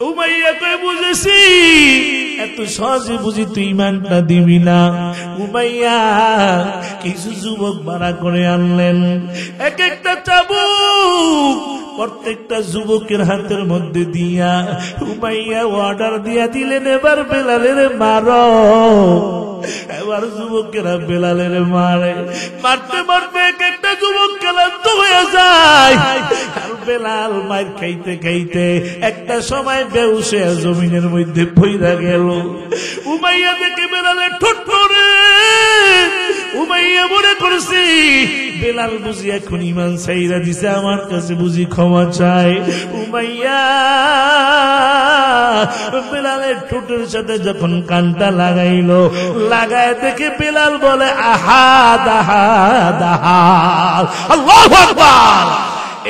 Umayya কই বুঝেছি এত সহজে বুঝি তুই ইমানটা দিবি না। উমাইয়া কিছু যুবক ভাড়া করে আনলেন, এক একটা চাবুক প্রত্যেকটা যুবকের হাতের মধ্যে দিয়া উমাইয়া অর্ডার দিয়া দিলেন, এবার বেলালের মারো। এবার যুবকেরা বেলালের মারে, মারতে মারতে এক একটা যুবক ক্লান্ত হয়ে যায়। আর বেলাল মার খাইতে খাইতে একটা সময় বেহুশ হয়ে জমিনের মধ্যে পইড়া গেল। উমাইয়া দেখে বেলালের ঠোঁট পড়ে, উমাইয়া মনে করছি বেলাল বুঝি এখন ইমান ছাইরা দিছে, আমার কাছে বুঝি ক্ষমা চায়। উমাইয়া বেলালের ঠোঁটের সাথে যখন কানটা লাগাইলো, লাগায় দেখে বেলাল বলে আহাদ আহাদ আহাদ, আল্লাহু আকবার।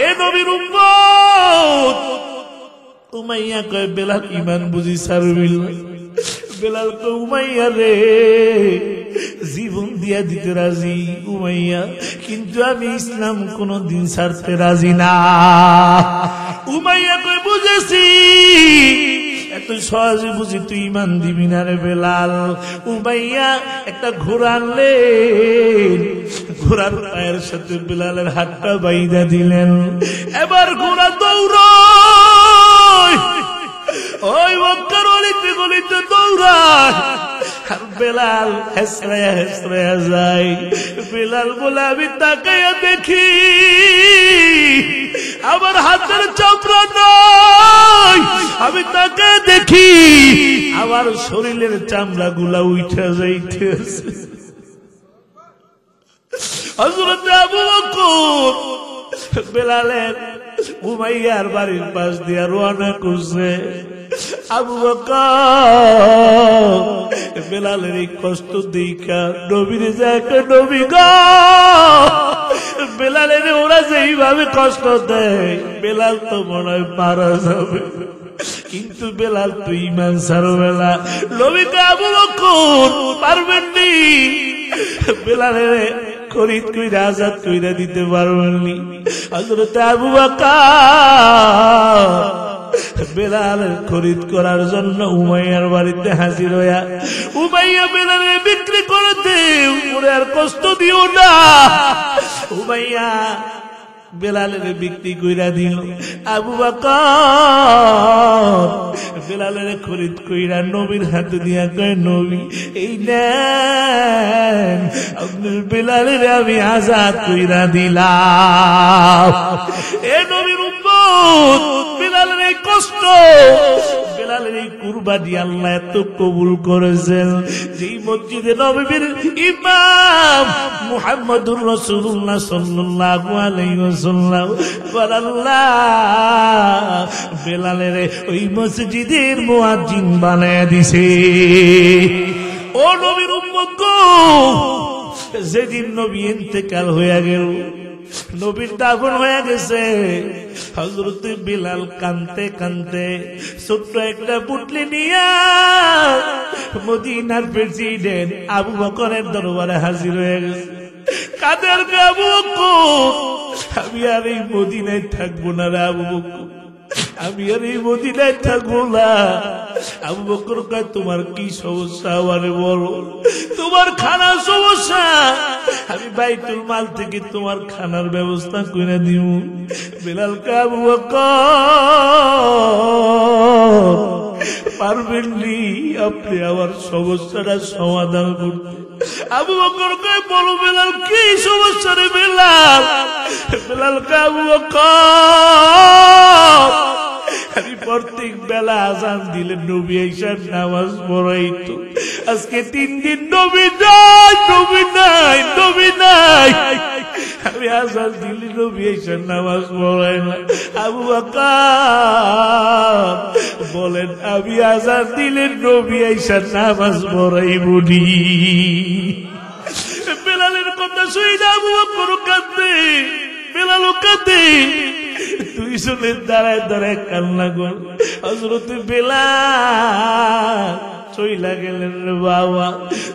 এ নবীর উম্মত। উমাইয়া কয় বেলাল ইমান বুঝি ছাড়বিল। বেলাল কয় উমাইয়া রে জীবন দিয়া দিতে রাজি উমাইয়া, কিন্তু আমি ইসলাম কোনদিন ছাড়তে রাজি না। উমাইয়া কয় বুঝেছি এত সহজে বুঝি তুই ইমান দিবি না রে বেলাল। উমাইয়া একটা ঘোড়া আনলেন, ঘোড়ার পায়ের সাথে বেলালের হাতটা বাইধা দিলেন। এবার ঘোড়া দৌড়ায়, ওই মক্কার অলিতে গলিতে দৌড়ায়, আর বেলাল হেসরায়া হেসরায়া যায়। বেলাল বলে আমি তাকাইয়া দেখি আমার হাতের চামড়া নাই, আমি তাকে দেখি আমার শরীরের চামড়া গুলা উঠে যাইতেছে। হযরত আবু বকর বেলালের উমাইয়ার বাড়ির পাশ দিয়ে রওনা করছে। আবু বকর বেলালের এই কষ্ট দেখা নবীরে যায়, নবী গো বেলালের ওরা যেইভাবে কষ্ট দেয় বেলাল তো মনে হয় মারা যাবে, কিন্তু বেলাল তো ইমান ছাড়বে না। নবীকে আবু বকর পারবেননি, বেলালের খরিদ কইরা আজাদ কইরা দিতে পারবেননি। হযরত আবু বকর বেলালের খরিদ করার জন্য উমাইয়ার বাড়িতে হাজির হইয়া, উমাইয়া বেলালের বিক্রি করে দে, উপরে আর কষ্ট দিও না। উমাইয়া বেলালের বিক্রি কইরা দিল। আবু বকর বেলালের খরিদ কইরা নবীর হাতে দিয়া কয় নবী এই নেন আপনার বেলালের আমি আজাদ কইরা দিলাম। এ নবীর উম্মত বেলালের এই কষ্ট, বেলালের এই কুরবানি আল্লাহ এত কবুল করেছেন যে মসজিদে নববীর ইমাম মুহাম্মদুর রাসূলুল্লাহ সাল্লাল্লাহু আলাইহি ওয়াসাল্লাম আল্লাহ বেলালের ওই মসজিদের মুয়াজ্জিন বানায় দিছে। ও নবীর উম্মত গো, যেদিন নবী ইন্তেকাল হয়ে গেল, নবীর দাফন হয়ে গেছে, হযরত বিলাল কানতে কানতে ছোট্ট একটা পুটলি নিয়া মদিনার প্রেসিডেন্ট আবু বকরের দরবারে হাজির হয়ে গেছে। কাদের আবু বকর আমি আর এই মদিনায় থাকবো না রে আবু বকর, আমি আর এই মদিনায় থাকবো না। আবু বকর কয় তোমার কি সমস্যা আমারে বলো, তোমার খানার সমস্যা, আমি বাইতুল মাল থেকে তোমার খানার ব্যবস্থা করে দিব। বেলাল কয় আবু বকর পারবেননি আপনি আমার সমস্যাটা সমাধান করতে? আবু বকর কয় বলো বেলাল কি সমস্যা রে বেলাল? বেলাল কয় আবু বকর আমি প্রত্যেক বেলা আজান দিলে নবী আইসার নামাজ পড়াইতো, আজকে 3 দিন নবী নাই, নবী নাই, নবী নাই, আমি আজান দিলে নবী আইসার নামাজ পড়াই না। আবু বকর বলেন আমি আজান দিলে নবী আইসার নামাজ পড়াইবনি? বেলালের কথা শুনে আবু বকর কাঁদে, বেলালও কাঁদে, দুইজনের দাঁড়ায় দাঁড়ায় কান্না কর। হযরত বেলাল চইলা গেলেন রে বাবা।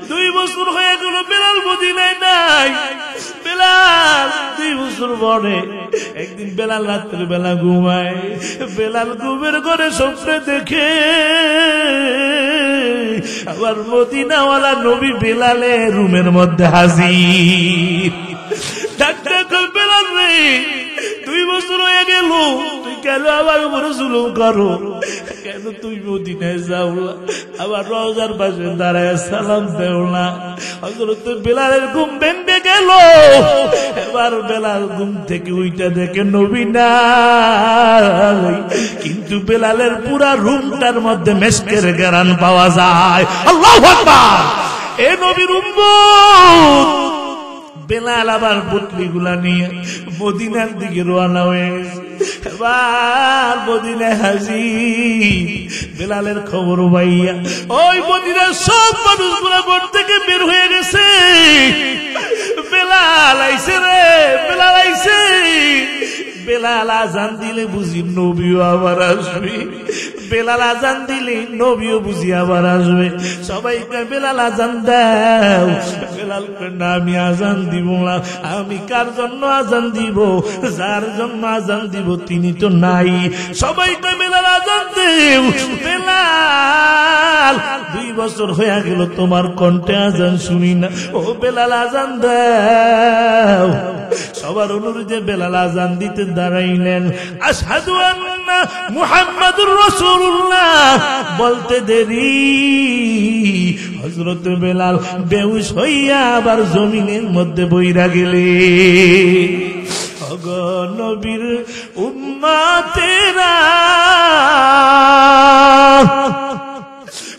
2 বছর হয়ে গেল বেলাল মদিনায় নাই। বেলাল 2 বছর পরে একদিন বেলাল রাত্রে বেলা ঘুমায়। বেলাল ঘুমের ঘরে স্বপ্নে দেখে আবার মদিনাওয়ালা নবী বেলালের রুমের মধ্যে হাজির। ডাক্তার কই বেলাল রে 2 বছর হয়ে গেল, তুই কেন আমার উপরে জুলুম করো? কেন তুই মদিনায় যাও না? আবার রওজার পাশে দাঁড়ায় সালাম দেও না? হযরত বেলালের ঘুম ভেঙে গেল। এবার বেলাল ঘুম থেকে উইটা দেখে নবী নাই, কিন্তু বেলালের পুরা রুমটার মধ্যে মেশকের ঘ্রাণ পাওয়া যায়। আল্লাহু আকবার। এ নবীর উম্মত বেলাল আবার পুটলিগুলা নিয়ে মদিনার দিকে রওনা হয়ে গেছে। এবার মদিনায় হাজির। বেলালের খবর পাইয়া ওই মদিনার সব মানুষগুলা ঘর থেকে বের হয়ে গেছে। বেলাল আইছে রে, বেলাল আইছে। বেলাল আজান দিলে বুঝি নবীও আবার আসবে। বেলাল আজান দিলে নবীও বুঝি আবার আসবে। সবাই বেলাল আজান দাও। বেলাল না, আমি আজান দিব না। আমি কার জন্য আজান দিব? যার জন্য আজান দিব তিনি তো নাই। সবাই বেলাল আজান দেও। বেলাল 2 বছর হয়ে গেল তোমার কণ্ঠে আজান শুনি না। ও বেলাল আজান দাও। সবার অনুরোধে বেলাল আজান দিতে দাঁড়াইলেন। আশহাদু আন্না মুহাম্মাদুর রাসূলুল্লাহ বলতে দেরি হযরত বেলাল বেহুশ হইয়া আবার জমিনের মধ্যে বইরা গেলে। ওগো নবীর উম্মতেরা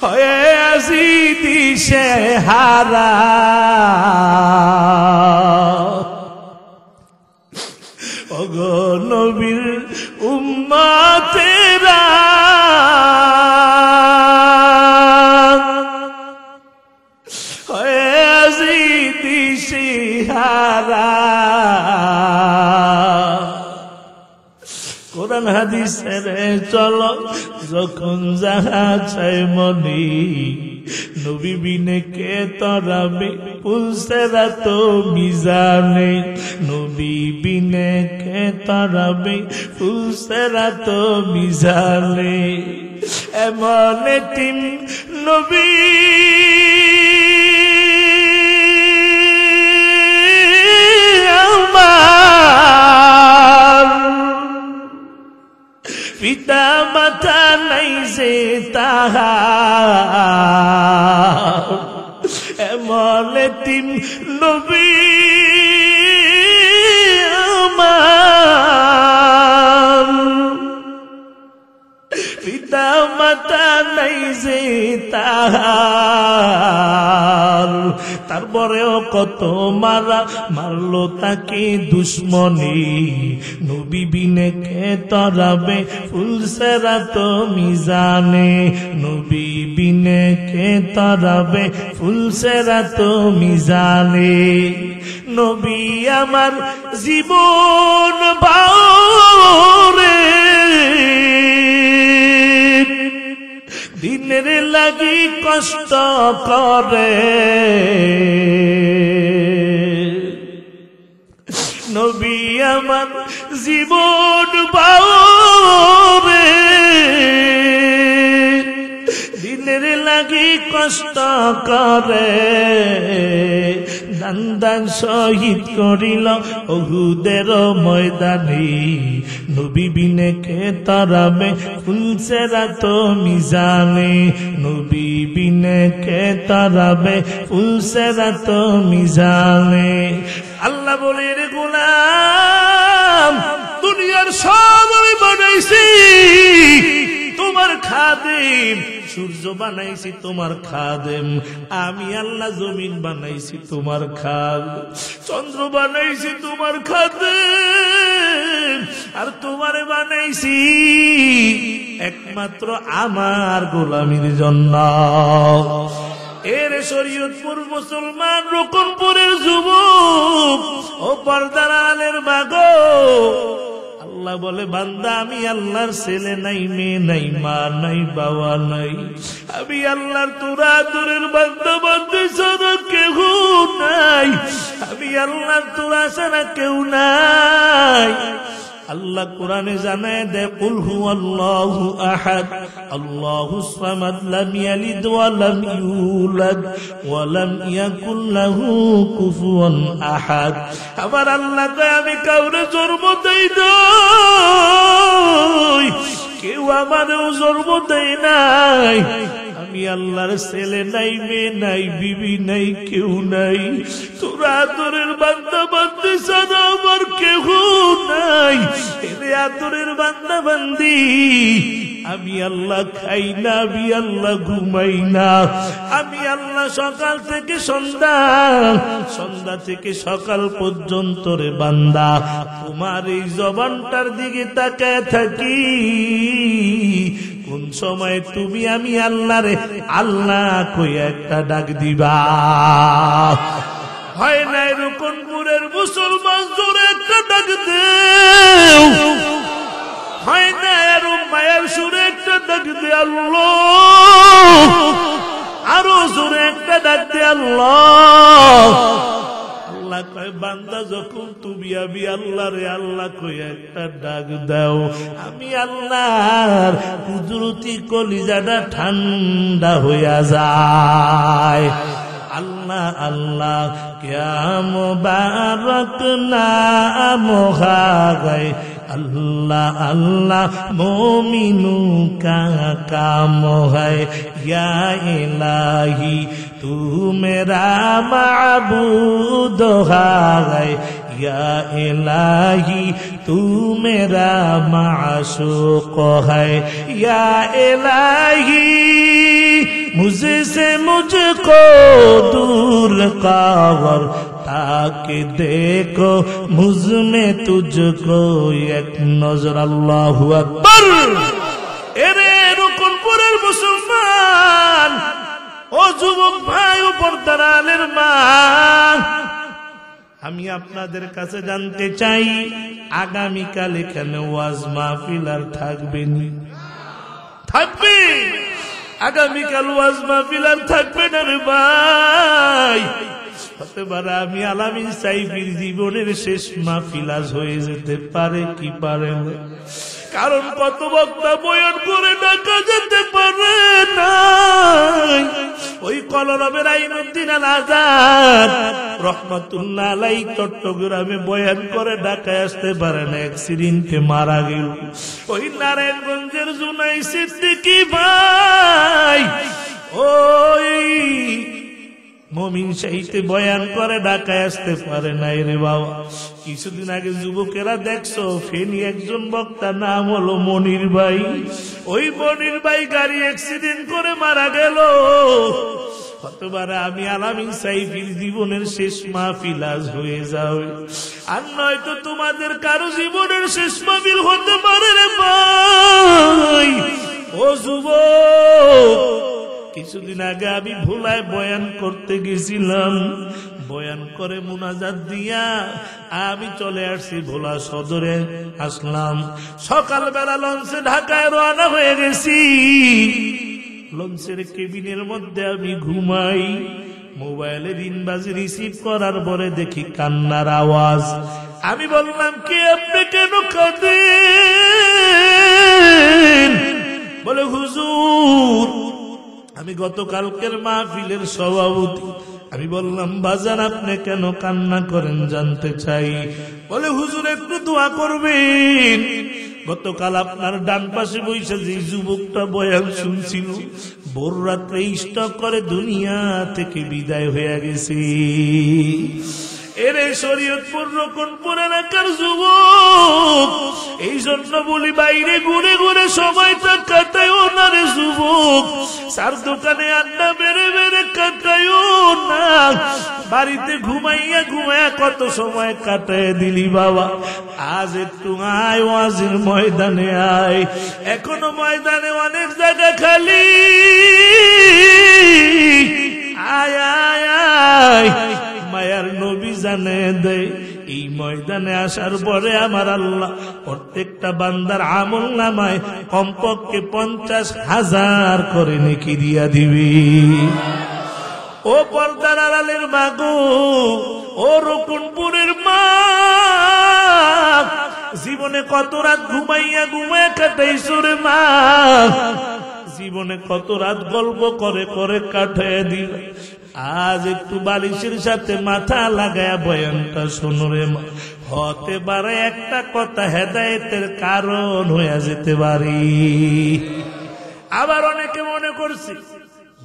হয়ে আসি দিশে হারা, ওগো নবীর উম্মতেরা হয়ে আসি দিশে হারা। কোরআন হাদিসের চলো যখন যাহা চাই মনি, নবী বিনে কে তরাবে পুলসেরা তো মিজানে। নবী বিনে কে তরাবে পুলসেরা তো মিজানে। এমন এতিম নবী আমার, পিতা মাতা নাই যে তাহার। এমন এতিম নবী আমার, পিতা মাতা নাই যে তাহার। তারপরেও কত মারা মারলো তাকে দুশ্মনী, নবী বিনে কে তরাবে ফুলসেরা তো মিজানে। নবী বিনে কে তরাবে ফুলসেরা তো মিজানে। নবী আমার জীবন বাউরে, দিনের লাগি কষ্ট করে। নবী আমার জীবন বাউরে, দিনের লাগি কষ্ট করে। দান দান শহীদ করিল উহুদের ময়দানে। নবী বিনে কে তরাবে ফুলসেরা তো মিজানে। নবী বিনে কে তরাবে ফুলসেরা তো মিজানে। আল্লাহ বলে রে গোলাম, দুনিয়ার সব আমি বানাইছি তোমার খাদেম। সূর্য বানাইছি তোমার খাদেম, আমি আল্লাহ জমিন বানাইছি তোমার খাদেম, চন্দ্র বানাইছি তোমার খাদেম, আর তোমারে বানাইছি একমাত্র আমার গোলামির জন্য। এর শরীয়তপুর মুসলমান রকমপুরের যুবক ও পর্দার আলের মাগো, আল্লাহ বলে বান্দা আমি আল্লাহর ছেলে নাই, মেয়ে নাই, মা নাই, বাবা নাই, আমি আল্লাহর তোর আদরের বান্দা বান্দা ছাড়া কেউ নাই, আমি আল্লাহর তোর ছাড়া কেউ নাই। আল্লাহ কোরআনে জানায় দেয় কুল হুয়াল্লাহু আহাদ আল্লাহুস সামাদ লাম ইয়ালিদ ওয়া লাম ইউলাদ ওয়া লাম ইয়াকুল লাহু কুফুয়ান আহাদ। আমার আল্লাহ কয় আমি কাউরে জন্ম দেই নাই, কেউ আমারও জন্ম দেয় নাই, আমি আল্লাহর ছেলে নাই, মেয়ে নাই, বিবি নাই, কেউ নাই, তোর আদরের বান্দা বান্দি ছাড়া আমার কেউ নাই। এরে আদরের বান্দা বান্দি, আমি আল্লাহ খাই না, আমি আল্লাহ ঘুমাই না, আমি আল্লাহ সকাল থেকে সন্ধ্যা, সন্ধ্যা থেকে সকাল পর্যন্ত রে বান্দা তোমার এই জবানটার দিকে তাকায় থাকি, কোন সময় তুমি আমি আল্লাহ রে আল্লাহ কই একটা ডাক দিবা। হয় না রকমপুরের মুসলমান জোরে একটা ডাক দেও, হয় না আরো মায়ের সুরে একটা ডাক দে আল্লাহ, আরো জোরে একটা ডাক দে আল্লাহ। আল্লাহ কয় বান্দা যখন তুমি আমি আল্লাহ রে আল্লাহ কই একটা ডাক দাও, আমি আল্লাহর কুদরতি কলিজাটা ঠান্ডা হইয়া যায়। আল্লাহ আল্লাহ ক্যা মুবারক নাম গায়, अल्लाह अल्लाह मोमिनू का काम है, या इलाही तू मेरा माबूद है, या इलाही तू मेरा माशूक है, या इलाही मुझसे मुझको दूर कर, ताकि देखो मुझ में तुझको एक नजर। अल्लाहु আকবার। এরে রকমপুরের মুসলমান ও যুবক ভাই ও পর্দারালের মা, আমি আপনাদের কাছে জানতে চাই আগামীকাল এখানে ওয়াজ মাহফিল আর থাকবে না? থাকবে। আগামীকাল ওয়াজ মাহফিল আর থাকবে না রে ভাই। হতে পারে আমি আলামিন সাইফির জীবনের শেষ মাহফিল আজ হয়ে যেতে পারে কি পারে না, কারণ কত বক্তা বয়ান করে ডাকা যেতে পারে না। ওই কলরবের আইনুদ্দিন আল আজাদ রহমাতুল্লাহ আলাইহি চট্টগ্রামে বয়ান করে ঢাকায় আসতে পারে না, অ্যাক্সিডেন্টে মারা গেল। ওই নারায়ণগঞ্জের জুনাই সিদ্দিকী ভাই ওই মমিন শাহীতে বয়ান করে ঢাকায় আসতে পারে নাই রে বাবা। কিছুদিন আগে যুবকেরা দেখছো ফেনী একজন বক্তা নাম হলো মনির ভাই, ওই মনির ভাই গাড়ি অ্যাক্সিডেন্ট করে মারা গেল। হতবারে আমি আলামিন সাইফির জীবনের শেষ মাহফিল আজ হয়ে যাবে, আর নয়তো তোমাদের কারো জীবনের শেষ মাহফিল হতে পারে রে ভাই। ও যুবক, কিছুদিন আগে আমি ভোলায় বয়ান করতে গেছিলাম, বয়ান করে মুনাজাত দিয়া আমি চলে আসছি ভোলা সদরে আসলাম। সকালবেলা লঞ্চে ঢাকায় রওনা হয়ে গেছি। লঞ্চের কেবিনের মধ্যে আমি ঘুমাই, মোবাইলে রিংবাজি রিসিভ করার পরে দেখি কান্নার আওয়াজ। আমি বললাম কে আপনি, কেন কাঁদেন? বলে হুজুর আমি গতকালকের মাহফিলের সভাপতি। আমি বললাম বাজান আপনি কেন কান্না করেন জানতে চাই। বলে হুজুর একটু দোয়া করবেন, গতকাল আপনার ডান পাশে বসে যে যুবকটা বয়ান শুনছিল ভোর রাত্রে স্টক করে দুনিয়া থেকে বিদায় হয়ে গেছে। এরে শরীয়তপুর রকনপুর এলাকার যুবক, এই জন্য বলি বাইরে ঘুরে ঘুরে সময়টা কাটায়ও না রে যুবক, চার দোকানে আড্ডা বেড়ে বেড়ে কাটায়ও না, বাড়িতে ঘুমাইয়া ঘুমাইয়া কত সময় কাটায় দিলি বাবা। আজ একটু আয় ওয়াজের ময়দানে আয়, এখনো ময়দানে অনেক জায়গা খালি, আয় আয় আয়। মায়ার নবী জানে দেয় এই ময়দানে আসার পরে আমার আল্লাহ প্রত্যেকটা বান্দার আমলনামায় কমপক্ষে 50,000 করে নেকি দিয়া দিবি। ও পর্দার আড়ালের মা গো, ও রকুনপুরের মা, জীবনে কত রাত ঘুমাইয়া ঘুমাইয়া কাটাইছো রে মা, জীবনে কত রাত গল্প করে করে কাটাইয়া দিল। আজ একটু বালিশের সাথে মাথা লাগায়া বয়ানটা শোনো রে মা, হতে পারে একটা কথা হেদায়েতের কারণ হয়ে যেতে পারি। আবার অনেকে মনে করছি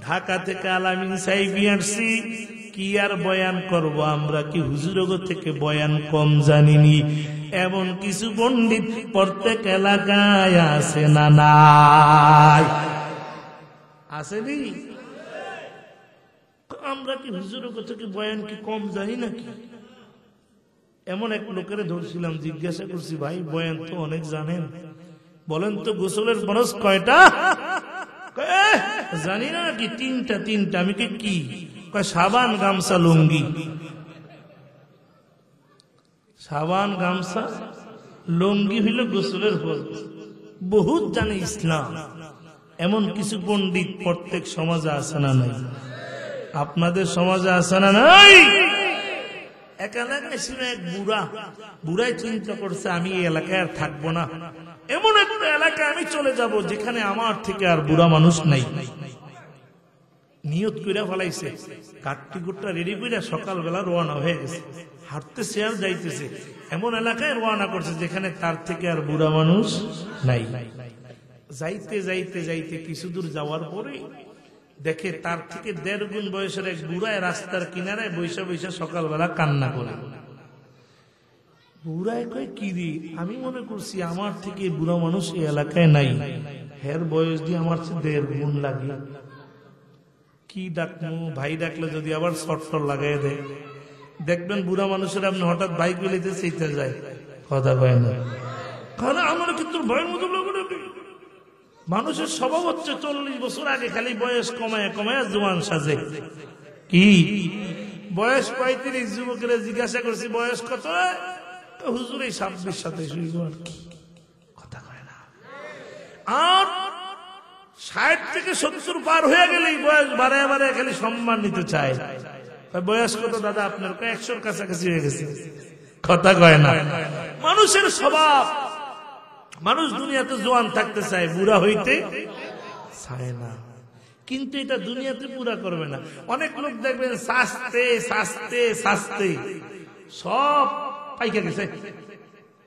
ঢাকা থেকে আলামিন সাহেব আসছি, কি আর বয়ান করব, আমরা কি হুজুরগ থেকে বয়ান কম জানিনি? এমন কিছু পণ্ডিত প্রত্যেক এলাকায় আছে না নাই? আসেনি? আমরা কি হুজুরগ থেকে বয়ান কি কম জানি নাকি? এমন এক লোকের ধরছিলাম, জিজ্ঞাসা করছি, ভাই বয়ান তো অনেক জানেন, বলেন তো গোসলের ফরজ কয়টা? জানি না কি, তিনটা। আমি কি কয় সাবান গামছা লুঙ্গি। সাবান গামছা লুঙ্গি হইল গোসলের ফরজ। বহুত জানে ইসলাম। এমন কিছু পণ্ডিত প্রত্যেক সমাজে আছে না নাই? আপনাদের সমাজে আছে না নাই? এক এলাকায় ছিল এক বুড়াই চিন্তা করছে, আমি এই এলাকায় আর থাকবো না, এমন একটা এলাকায় আমি চলে যাব যেখানে আমার থেকে আর বুড়া মানুষ নাই। নিয়ত কইরা ফেলাইছে, কাটটি কুটটা রেডি কইরা সকালবেলা রওনা হয়ে গেছে, হাঁটতেছে আর যাইতেছে, এমন এলাকায় রওনা করছে যেখানে তার থেকে আর বুড়া মানুষ নাই। যাইতে যাইতে যাইতে কিছু দূর যাওয়ার পরে দেখে তার থেকে 1.5 গুণ বয়সের এক বুড়ায় রাস্তার কিনারায় বৈশা বৈশা সকালবেলা কান্না করে। বুড়ায় কয়, কি রে, আমি মনে করছি আমার থেকে বুড়া মানুষ এই এলাকায় নাই, হের বয়স দিয়ে আমার 1.5 গুণ লাগে। কি ডাকমু? ভাই ডাকলে যদি আবার শর্ট লাগাই দেয়, দেখবেন বুড়া মানুষের আপনি হঠাৎ বাইক বেলাইতে চাইতে যায়, কথা কয় না, কারণ আমার কিন্তু ভয়ের মতো লাগে। মানুষের স্বভাব হচ্ছে 40 বছর আগে খালি বয়স কমায় কমায় জোয়ান সাজে। কি বয়স 35, যুবকের জিজ্ঞাসা করছি বয়স কত? হুজুর এই 26-27 আর কি, কথা কয় না। আর 60 থেকে 70 পার হয়ে গেলেই বয়স বাড়ায় বাড়ায় খালি সম্মান নিতে চায়। বয়স কত দাদা আপনার? 100-র কাছাকাছি হয়ে গেছে, কথা কয় না। মানুষের স্বভাব, মানুষ দুনিয়াতে জোয়ান থাকতে চায়, বুড়া হইতে চায় না। কিন্তু এটা দুনিয়াতে পুরা করবে না। অনেক লোক দেখবেন শাস্তে শাস্তে শাস্তে সব পাইকা গেছে,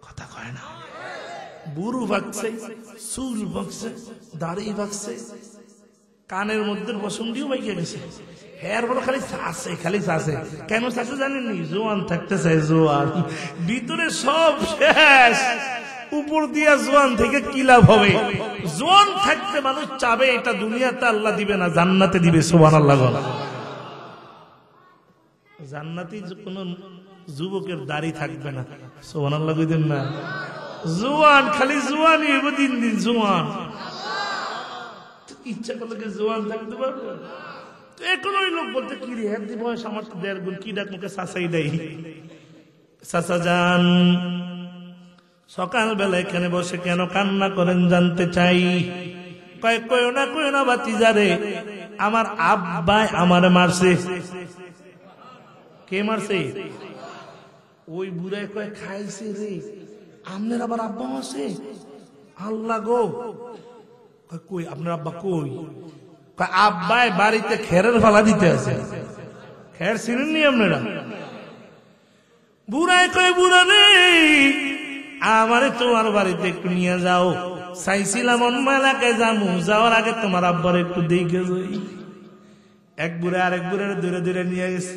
কথা কয় না। বুড়ু ভাগছে, চুল ভাগছে, দাড়ি ভাগছে, কানের মধ্যে বসন্তিও পাইকা গেছে, হেয়ার বড় খালি চাষে খালি চাষে। কেন চাষে জানেননি? জোয়ান থাকতে চায়, জোয়ান। ভিতরে সব শেষ, উপর দিয়া জোয়ান থেকে কি লাভ হবে? জোয়ান থাকতে মানুষ চাবে, এটা দুনিয়াতে আল্লাহ দিবে না, জান্নাতে দিবে। সুবহানাল্লাহ। জান্নাতি কোন যুবকের দাড়ি থাকবে না, সুবহানাল্লাহ কইতেন না? জোয়ান খালি জোয়ানই হইব, দিন দিন জোয়ান। ইচ্ছা করলে জোয়ান থাকতে পারবে? তো এখন ওই লোক বলতে, কি রে এর বয়স আমার 1.5 গুণ, কি ডাক মুখে চাচাই দেয়। চাচা যান, সকালবেলা এখানে বসে কেন কান্না করেন জানতে চাই। কয় না বাতিজারে, আমার আব্বাই আমারে মারছে। কে মারছে? ওই বুড়ায় কয়, খাইছে রে, আপনার আবার আব্বা মারছে? আল্লাহ গো। কই আপনার আব্বা কই? আব্বাই বাড়িতে খেরের ফালা দিতে আছে। খের চিনেননি আপনারা? বুড়ায় কয়, বুড়া রে, আমারে তোমার বাড়িতে একটু নিয়ে যাও। চাইছিলাম অন্য এলাকায় যাবো, যাওয়ার আগে তোমার আব্বার একটু দেখে যাই। এক বুড়া আরেক বুড়ার দূরে দূরে নিয়ে গেছে।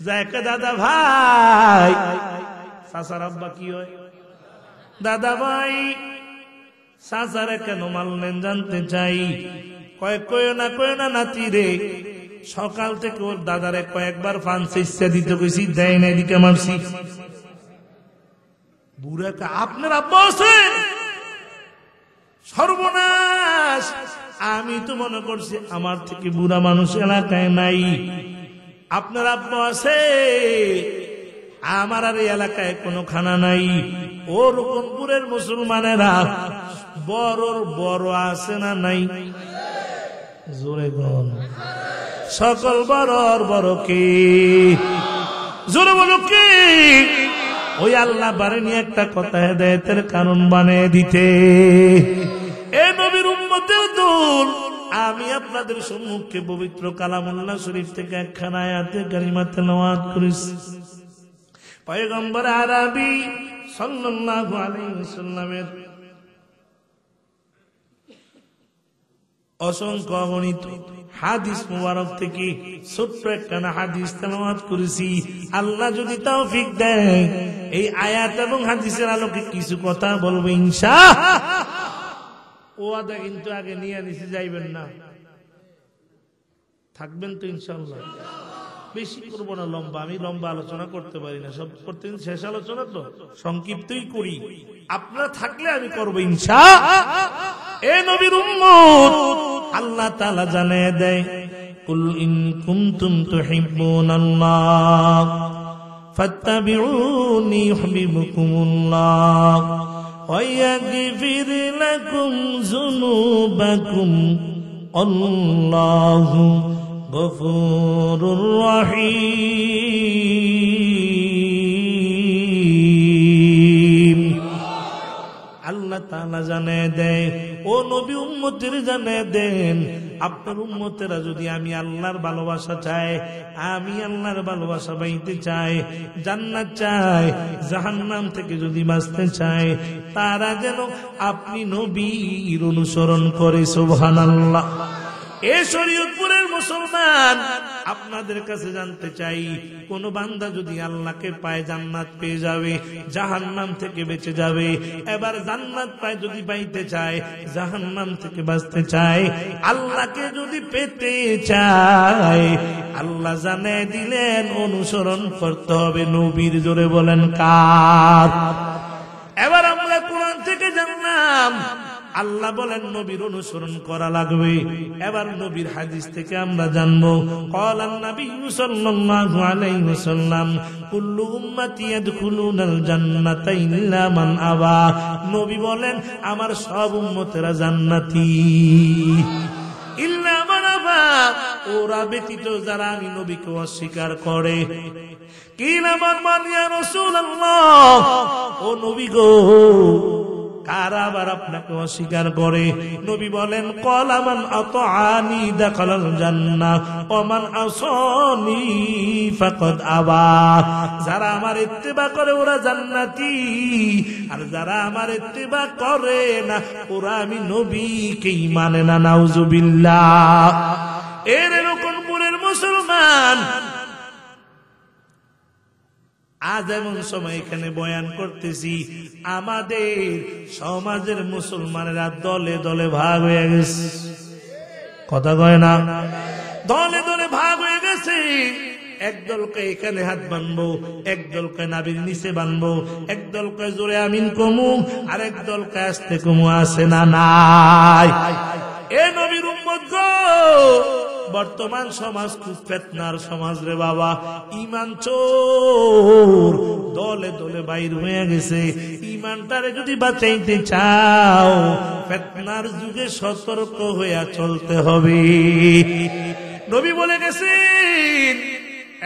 যাই, দাদা ভাই, চাচার আব্বা কি হয়? দাদা ভাই, চাচারে কেন মারলেন জানতে চাই। কয় না নাতি রে, সকাল থেকে ওর দাদারে কয়েকবার ফান্সে ইচ্ছা দিতে গেছি, দেয় না, এদিকে মারছি। বুড়াকে, আপনার আব্বা আছে? সর্বনাশ, আমি তো মনে করছি আমার থেকে বুড়া মানুষ এলাকায় নাই। আপনার আব্বা আছে? আমার আর এই এলাকায় কোনো খানা নাই। ও রকমপুরের মুসলমানেরা বড় বড় আছে না নাই? জোরে গন। সকল বড় বড় কি? জোরে বলো কি? ওই আল্লাহ বারেনি একটা কথা হেদায়েতের কারণ বানিয়ে দিতে। এ নবীর উম্মতের দল, আমি আপনাদের সম্মুখে পবিত্র কালামুল্লাহ শরীফ থেকে একখানা আয়াতে কারিমা তেলাওয়াত করেছি। পয়গম্বর আরবি সাল্লাল্লাহু আলাইহি ওয়াসাল্লামের অসংখ্য অগণিত হাদিস মুবারক থেকে ছোট্ট একটা হাদিস তেলাওয়াত করেছি। আল্লাহ যদি তৌফিক দেয় এই আয়াত এবং হাদিসের আলোকে কিছু কথা বলবো ইনশাআল্লাহ। ওয়াদা কিন্তু আগে নিয়ে নিচে যাইবেন না, থাকবেন তো ইনশাআল্লাহ। বেশি করবো না লম্বা, আমি লম্বা আলোচনা করতে পারি না, সব করতে শেষ আলোচনা তো সংক্ষিপ্তই করি। আপনারা থাকলে আমি করবো ইনশাআল্লাহ। এ নবীর উম্মত, আল্লাহ তাআলা জানিয়ে দেয়, কুল ইন কুনতুম তুহিব্বুনাল্লাহ ফাত্তাবিউনি ইউহিব্বুকুমুল্লাহ ওয়া ইয়াগফির লাকুম যুনুবাকুম আল্লাহু গফুরুর রহিম। আল্লাহ তাআলা জানিয়ে দেয়, ও নবী উম্মতের জানিয়ে দেন, আপনার উম্মতেরা যদি আমি আল্লাহর ভালোবাসা চায়, আমি আল্লাহর ভালোবাসা পাইতে চাই, জান্নাত চাই, জাহান্নাম থেকে যদি বাঁচতে চায়, তারা যেন আপনি নবীর অনুসরণ করে। সুবহানাল্লাহ। এ শরীয়তপুরের মুসলমান, আপনাদের কাছে জানতে চাই, কোন বান্দা যদি আল্লাহকে পায় জান্নাত পেয়ে যাবে, জাহান্নাম থেকে বেঁচে যাবে। এবার জান্নাত পায় যদি পাইতে চায়, জাহান্নাম থেকে বাঁচতে চায়, আল্লাহকে যদি পেতে চায়, আল্লাহ জানিয়ে দিলেন অনুসরণ করতে হবে নবীর। জোরে বলেন কার? এবার আমরা কোরআন থেকে জানলাম আল্লাহ বলেন নবীর অনুসরণ করা লাগবে। এবার নবীর হাদিস থেকে আমরা জানবো, ক্বালান নবী সাল্লাল্লাহু আলাইহি ওয়াসাল্লাম কুল্লু উম্মতি ইয়াদখুলুনাল জান্নাতা ইল্লা মান আবা। নবী বলেন আমার সব উম্মতেরা জান্নাতি, ইল্লা মান আবা, ওরা ব্যতীত যারা আমি নবীকে অস্বীকার করে। কি নামান মান ইয়া রাসূলুল্লাহ, ও নবী গো, কারা আবার আপনাকে অস্বীকার করে? নবী বলেন, ক্বালা মান আতাআনি দাখালাল জান্নাহ ওয়া মান আসানি ফাকাদ আবা। যারা আমার ইত্তেবা করে ওরা জান্নাতি, আর যারা আমার ইত্তেবা করে না ওরা আমি নবীকেই মানে না। নাউজুবিল্লাহ। এরকম পুরের মুসলমান, আজ এমন সময় এখানে বয়ান করতেছি, আমাদের সমাজের মুসলমানেরা দলে দলে ভাগ হয়ে গেছে। কথা কয় না? দলে দলে ভাগ হয়ে গেছে। এক দলকে এখানে হাত বানবো, এক দলকে নাভির নিচে বানবো, এক দলকে জোরে আমিন কমু, আর এক দলকে আসতে কমু। আছে না নাই? এ নবীর উম্মত গো, বর্তমান সমাজ খুব ফিতনার সমাজ রে বাবা। ঈমান চোর দলে দলে বাইর হয়ে গেছে। ঈমানটারে যদি বাঁচাইতে চাও, ফিতনার যুগে সতর্ক হয়ে চলতে হবে। নবী বলে গেছেন,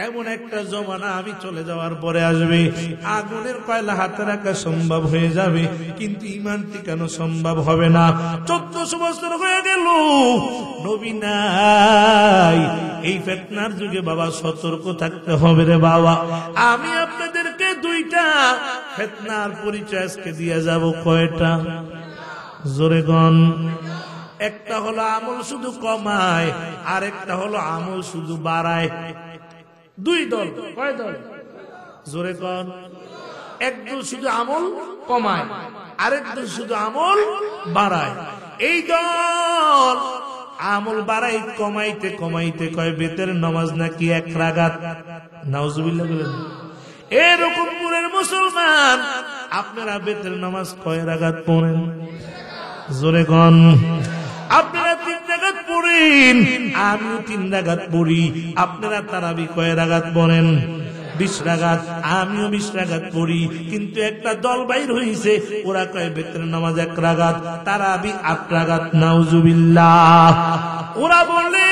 এমন একটা জমানা আমি চলে যাওয়ার পরে আসবে, আগুনের কয়লা হাতে রাখা সম্ভব হয়ে যাবে, কিন্তু ঈমান টিকানো সম্ভব হবে না। 1400 বছর হয়ে গেল, নবী নাই। এই ফিতনার যুগে বাবা সতর্ক থাকতে হবে রে বাবা। আমি আপনাদেরকে দুইটা ফিতনার পরিচয় আজকে দিয়ে যাব। কয়টা? জোরে গন। একটা হলো আমল শুধু কমায়, আর একটা হলো আমল শুধু বাড়ায়। দুই দল। কয় দল? জোরে কন। একদল শুধু আমল কমায়, আরেক দল শুধু আমল বাড়ায়। এই দল আমল বাড়াই কমাইতে কমাইতে কয় বেতের নামাজ নাকি 1 রাকাত। নাউজুবিল্লাহ বলেন। এরকম পুরের মুসলমান, আপনারা বেতের নামাজ কয় রাকাত পড়েন? জোরে কন। আপনারা 3 রাকাত পড়েন, আমিও 3 রাকাত পড়ি। আপনারা তারাবি কয় রাকাত পড়েন? 20 রাকাত, আমিও 20 রাকাত পড়ি, কিন্তু একটা দল বাইর হইছে, ওরা কয় বেতরের নামাজ 1 রাকাত, তারাবি 8 রাকাত। নাউজুবিল্লাহ। ওরা বলে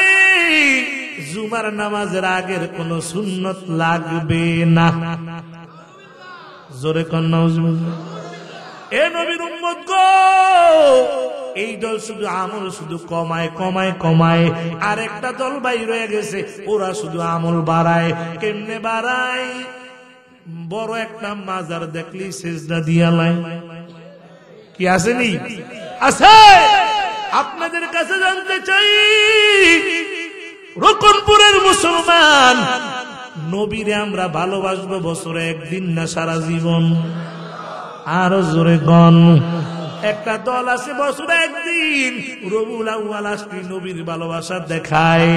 জুমার নামাজের আগের কোন সুন্নত লাগবে না। জোরে কোন নাউজুবিল্লাহ। এ নবীর উম্মত গো, এই দল শুধু আমল শুধু কমায় কমায় কমায়, আর একটা দল বাইর হয়ে গেছে, ওরা শুধু আমল বাড়ায়। কেমনে বাড়ায়? বড় একটা মাজার দেখলি সেজদা দিয়া লাই। কি আসেনি? আছে। আপনাদের কাছে জানতে চাই, রকনপুরের মুসলমান, নবীরে আমরা ভালোবাসবো বছরে একদিন না সারা জীবন? আরো জোরে গণ। একটা দল আছে বছরে একদিন রবিউল আউয়াল আসলে নবীর ভালোবাসা দেখায়।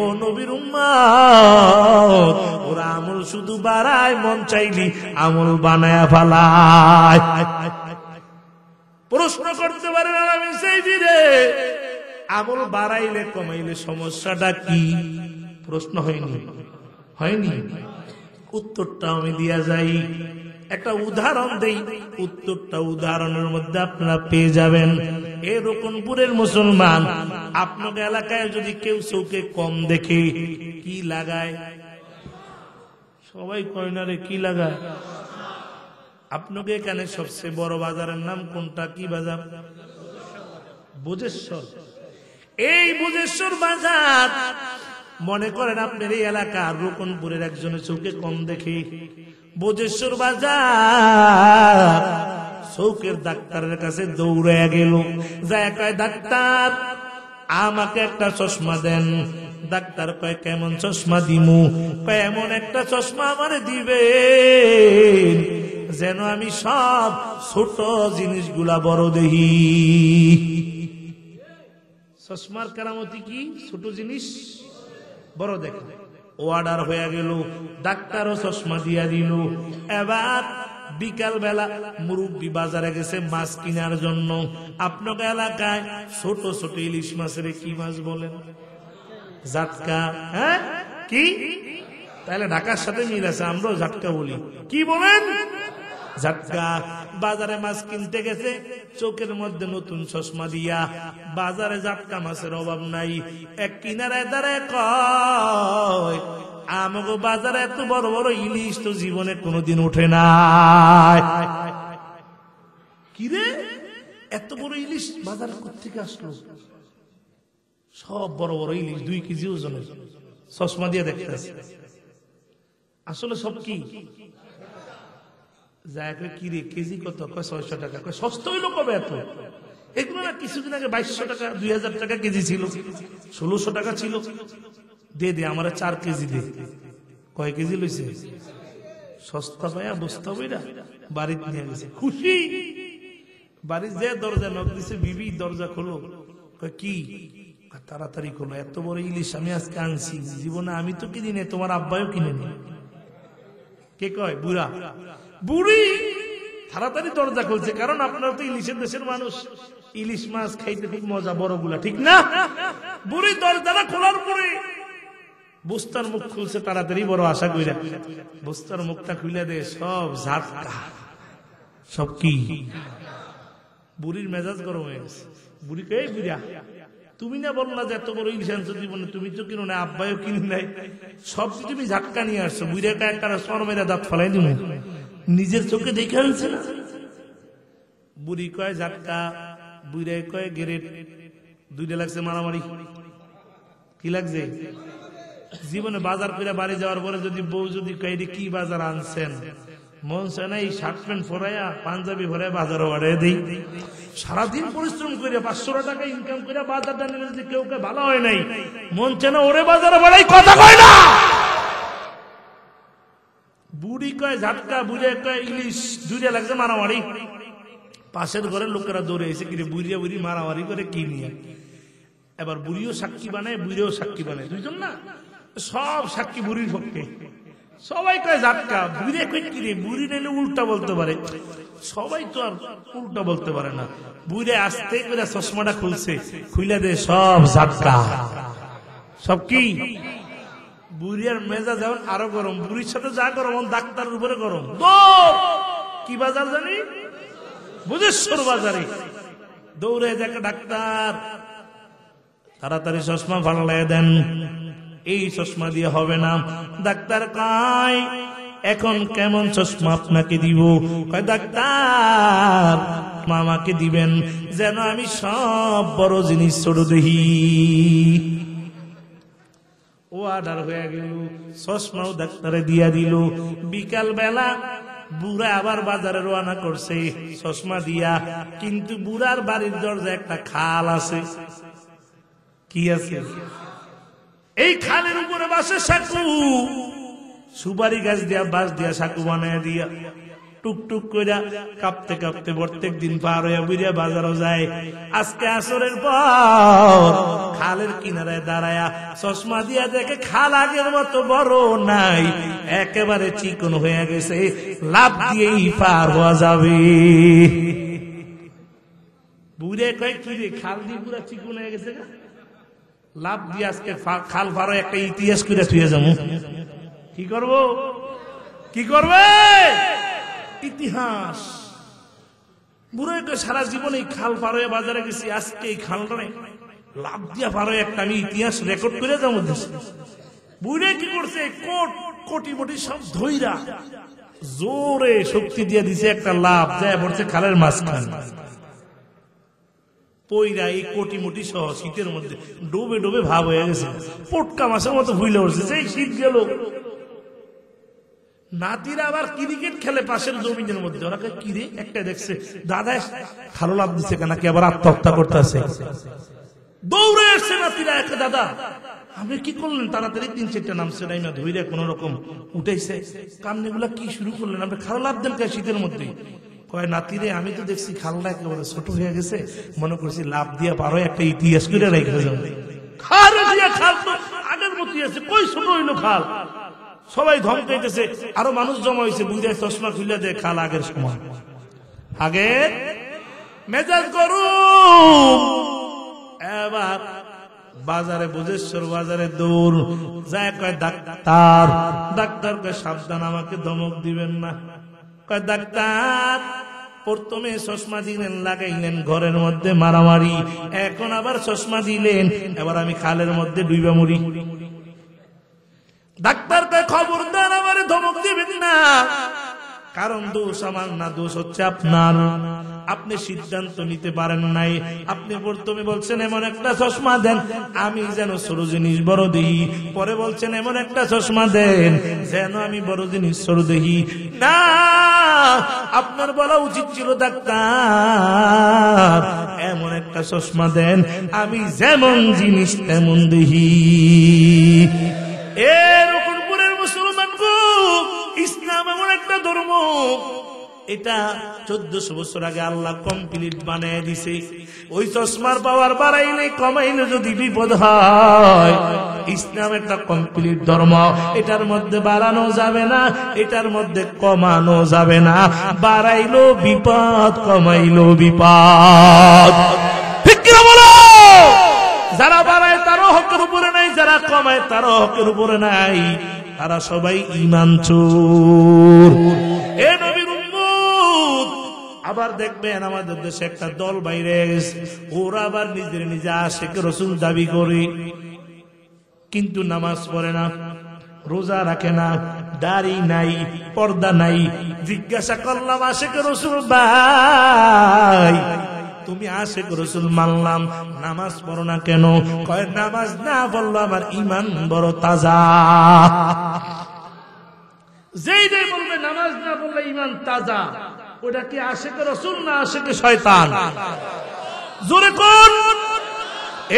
ও নবীর উম্মত, ওরা আমল শুধু বাড়ায়, মন চাইলি আমল বানায়া ফেলায়। প্রশ্ন করতে পারেন আমি সেই দিনে আমল বাড়াইলে কমাইলে সমস্যাটা কি? প্রশ্ন হয়নি? হয়নি? উত্তরটা আমি দিয়া যাই। একটা উদাহরণ দেই, উত্তরটা উদাহরণের মধ্যে আপনারা পেয়ে যাবেন। এ রকনপুরের মুসলমান, আপনার এলাকায় যদি কেউ চোখে কম দেখে কি লাগায়? সবাই কয় না রে, কি লাগায়? আপনাকে এখানে সবচেয়ে বড় বাজারের নাম কোনটা? কি বাজার? বুজেশ্বর। এই বুজেশ্বর বাজার, মনে করেন আপনার এই এলাকার রকনপুরের একজনের চোখে কম দেখে, বুজেশ্বর বাজার চৌকের ডাক্তারের কাছে দৌড়ে গেল, যায় কয় ডাক্তার আমাকে একটা চশমা দেন। ডাক্তার কয় কেমন চশমা দিমু? কয় এমন একটা চশমা আমারে দিবে যেন আমি সব ছোট জিনিসগুলা বড় দেখি। চশমার কেরামতি কি? ছোট জিনিস বড় দেখা। অর্ডার হয়ে গেল, ডাক্তারও চশমা দিয়া দিল। এবার বিকাল বেলা মুরব্বী বাজারে গেছে মাছ কেনার জন্য। আপনার এলাকায় ছোট ছোট ইলিশ মাছের কি মাছ বলেন? জাটকা। হ্যাঁ, কি? তাহলে ঢাকার সাথে মিল আছে, আমরাও জাটকা বলি। কি বলেন? জাটকা। বাজারে মাছ কিনতে গেছে, চোখের মধ্যে নতুন চশমা দিয়া। বাজারে জাটকা মাছের অভাব নাই। এক কিনারায় দাঁড়ায় কয় আমাকে বাজারে এত বড় বড় ইলিশ তো জীবনে কোনোদিন ওঠে না। কিরে, এত বড় ইলিশ বাজারে কোথেকে আসলো? সব বড় বড় ইলিশ, 2 কেজি ওজনের। চশমা দিয়ে দেখতেছে। আসলে সব কি যায়? কি রে, কেজি কত? 600 টাকা। সস্তা হইলো কবে এত? এগুলো না কিছুদিন আগে 2200 টাকা 2000 টাকা কেজি ছিল, 1600 টাকা ছিল। দে দে আমার 4 কেজি দে। কয় কেজি লইছে? সস্তা পাইয়া বস্তা বইরা বাড়িতে নিয়ে গেছে, খুশি। বাড়ি যে দরজা নক দিছে, বিবি দরজা খোলো। কয় কি? তাড়াতাড়ি খোলো, এত বড় ইলিশ আমি আজকে আনছি, জীবনে আমি তো কিনি নাই, তোমার আব্বাও কিনে নি। কে কয়? বুড়া। বুড়ি তাড়াতাড়ি দরজা খুলছে, কারণ আপনারা তো ইলিশের দেশের মানুষ, ইলিশ মাছ খাইতে খুব মজা, বড়গুলা, ঠিক না? বুড়ি দরজাটা খোলার পরে বস্তার মুখ খুলছে তাড়াতাড়ি, বড় আশা কইরা। বস্তার মুখটা খুলে দেয়, সব ঝাটকা। সব কি? বুড়ির মেজাজ গরম হয়ে গেছে। বুড়ি কে? বুড়া, তুমি না বললা যে এত বড় ইলিশ আনছো জীবনে? তুমি তো কিনো না, আব্বাইও কিনে নাই, সব তুমি ঝাটকা নিয়ে আসছো। বুড়িটা একটা সরমেরা দাঁত ফলাই দিবে, নিজের চোখে দেখে আনছে না। বুড়ি কয় ঝাটকা, বুড়ে কয় গেরেট। 2টা লাগছে মারামারি। কি লাগছে? জীবনে বাজার করে বাড়ি যাওয়ার পরে যদি বউ যদি কয় কি বাজার আনছেন, মন চায় না এই শার্ট প্যান্ট ফরাইয়া পাঞ্জাবি ভরাইয়া বাজারে বাড়াই দিই। সারাদিন পরিশ্রম করে 500 টাকা ইনকাম করে বাজারটা নিলে যদি কেউ কে ভালো হয় নাই, মন চায় না ওরে বাজারে বাড়াই, কথা কয় না। বুড়ি কয় ঝাটকা, বুড়ে কয় ইলিশ। 2টা লাগছে মারামারি। পাশের ঘরের লোকেরা দৌড়ে এসে কিরে বুড়িয়া বুড়ি মারামারি করে কি নিয়ে। এবার বুড়িও সাক্ষী বানায়, বুড়িও সাক্ষী বানায়, 2জন না, সব সাক্ষী বুড়ির পক্ষে। সবাই কয় ঝাটকা, বুড়ে কয় কিরে, বুড়ি নাইলে উল্টা বলতে পারে, সবাই তো আর উল্টা বলতে পারে না। বুড়ে আস্তে করে চশমাটা খুলছে, খুলে দে সব ঝাটকা। সব কি? বুড়িয়ার মেজাজ যেমন আরো গরম, বুড়ির সাথে যা গরম ডাক্তারের উপরে গরম। কি বাজার জানি, বুঝেশ্বর বাজারে দৌড়ে দেখে ডাক্তার, তাড়াতাড়ি চশমা ফাড়াইয়া দেন, এই চশমা দিয়ে হবে না। ডাক্তার কয় এখন কেমন চশমা আপনাকে দিব? কয় ডাক্তার মামাকে দিবেন যেন আমি সব বড় জিনিস ছোট দেখি। ও আডার হয়ে গেল, চশমাও ডাক্তারে দিয়া দিল। বিকাল বেলা বুড়া আবার বাজারে রওনা করছে চশমা দিয়া, কিন্তু বুড়ার বাড়ির দরজায় একটা খাল আছে। কি আছে? এই খালের উপরে বাসে সাকু, সুপারি গাছ দিয়া বাঁশ দিয়া সাকু বানায় দিয়া টুকটুক করে কাঁপতে কাঁপতে প্রত্যেক দিন পার হইয়া বুড়িয়া বাজারও যায়। আজকে আসরের পর খালের কিনারায় দাঁড়ায়া চশমা দিয়া দেখে খাল আগের মতো বড় নাই, একেবারে চিকন হয়ে গেছে, লাভ দিয়েই পার হওয়া যাবে। বুড়ে কয় কি রে, খাল দিয়ে পুরা চিকন হয়ে গেছে, লাভ দিয়ে আজকে খাল পারো একটা ইতিহাস করে থুয়ে যাবো। কি করব, কি করবে? ইতিহাস। বুড়ো সারা জীবন এই খাল পার হয়ে বাজারে গেছি, আজকে এই খালটা লাভ দিয়া পার হয়ে একটা আমি ইতিহাস রেকর্ড করে যাবো। বুড়ে কি করছে, কোটি মোটি সব ধইরা জোরে শক্তি দিয়ে দিছে, একটা লাভ যায় পড়ছে খালের মাঝখানে। পইরা এই কোটি মোটি সহ শীতের মধ্যে ডোবে ডোবে ভাব হয়ে গেছে, পটকা মাছের মতো ভুলে উঠছে। সেই শীত গেল, নাতিরা আবার ক্রিকেট খেলে পাশের জমিনের মধ্যে। ওরা কিরে একটা দেখছে দাদা ভালো লাভ দিচ্ছে কেন, কি আবার আত্মহত্যা করতেছে। দৌড়ে আসছে নাতিরা, একে দাদা আপনি কি করলেন? তাড়াতাড়ি 3-4টা নামছে না ধৈর্য কোন রকম উঠেছে, কামনে গুলা কি শুরু করলেন? আপনি খালো লাভ দেন কে শীতের মধ্যে? কয় নাতিরে আমি তো দেখছি খালটা একেবারে ছোট হয়ে গেছে, মনে করছি লাভ দিয়া পারো একটা ইতিহাস করে রেখে যাবে। খাল দিয়া খাল তো আগের মতই আছে, কই ছোট হইলো খাল? সবাই ধমকাইতেছে, আরো মানুষ জমা হয়েছে, বুঝে চশমা খুলে দেয় খাল আগের সময়। আগে মেজাজ গরম। এবার বাজারে বুঝেশ্বর বাজারে দৌড় যায়, কয় ডাক্তার, ডাক্তার কয় সাবধান, আমাকে ধমক দিবেন না। কয় ডাক্তার প্রথমে চশমা দিলেন, লাগাইলেন ঘরের মধ্যে মারামারি, এখন আবার চশমা দিলেন, এবার আমি খালের মধ্যে ডুইবা মরি। ডাক্তার কয় খবরদার আমারে ধমক দিবেন না, কারণ দোষ আমার না, দোষ হচ্ছে আপনার। আপনি সিদ্ধান্ত নিতে পারেন নাই। আপনি প্রথমে বলছেন এমন একটা চশমা দেন আমি যেন ছোট জিনিস বড় দেখি, পরে বলছেন এমন একটা চশমা দেন যেন আমি বড় জিনিস ছোট দেখি। না, আপনার বলা উচিত ছিল ডাক্তার এমন একটা চশমা দেন আমি যেমন জিনিস তেমন দেখি। এরকম পুরের মুসলমান গো, ইসলাম এমন একটা ধর্ম, এটা 1400 বছর আগে আল্লাহ কমপ্লিট বানিয়ে দিছে। ওই চশমার পাওয়ার বাড়াইলে কমাইলে যদি বিপদ হয়, ইসলাম একটা কমপ্লিট ধর্ম, এটার মধ্যে বাড়ানো যাবে না, এটার মধ্যে কমানো যাবে না। বাড়াইলো বিপদ, কমাইলো বিপদ। ঠিক কি বলো? যারা বাড়ায় তারও হকের উপরে নাই, যারা কমায় তারও হকের উপরে নাই, তারা সবাই ঈমান চোর। এ নবীর উম্মত, আবার দেখবেন আমাদের দেশে একটা দল বাইরে গেছে, ওরা আবার নিজের নিজে আশিক রাসূল দাবি করে, কিন্তু নামাজ পড়ে না, রোজা রাখে না, দাড়ি নাই, পর্দা নাই। জিজ্ঞাসা করলাম আশিক রাসূল ভাই, তুমি আশিক রাসূল মানলাম, নামাজ পড়ো না কেন? কয় নামাজ না পড়লো আমার ঈমান বড় তাজা। যেই যে বলবে নামাজ না পড়লে ঈমান তাজা, ওটা কি আশিক রাসূল না আশিক শয়তান? জোরে কোন?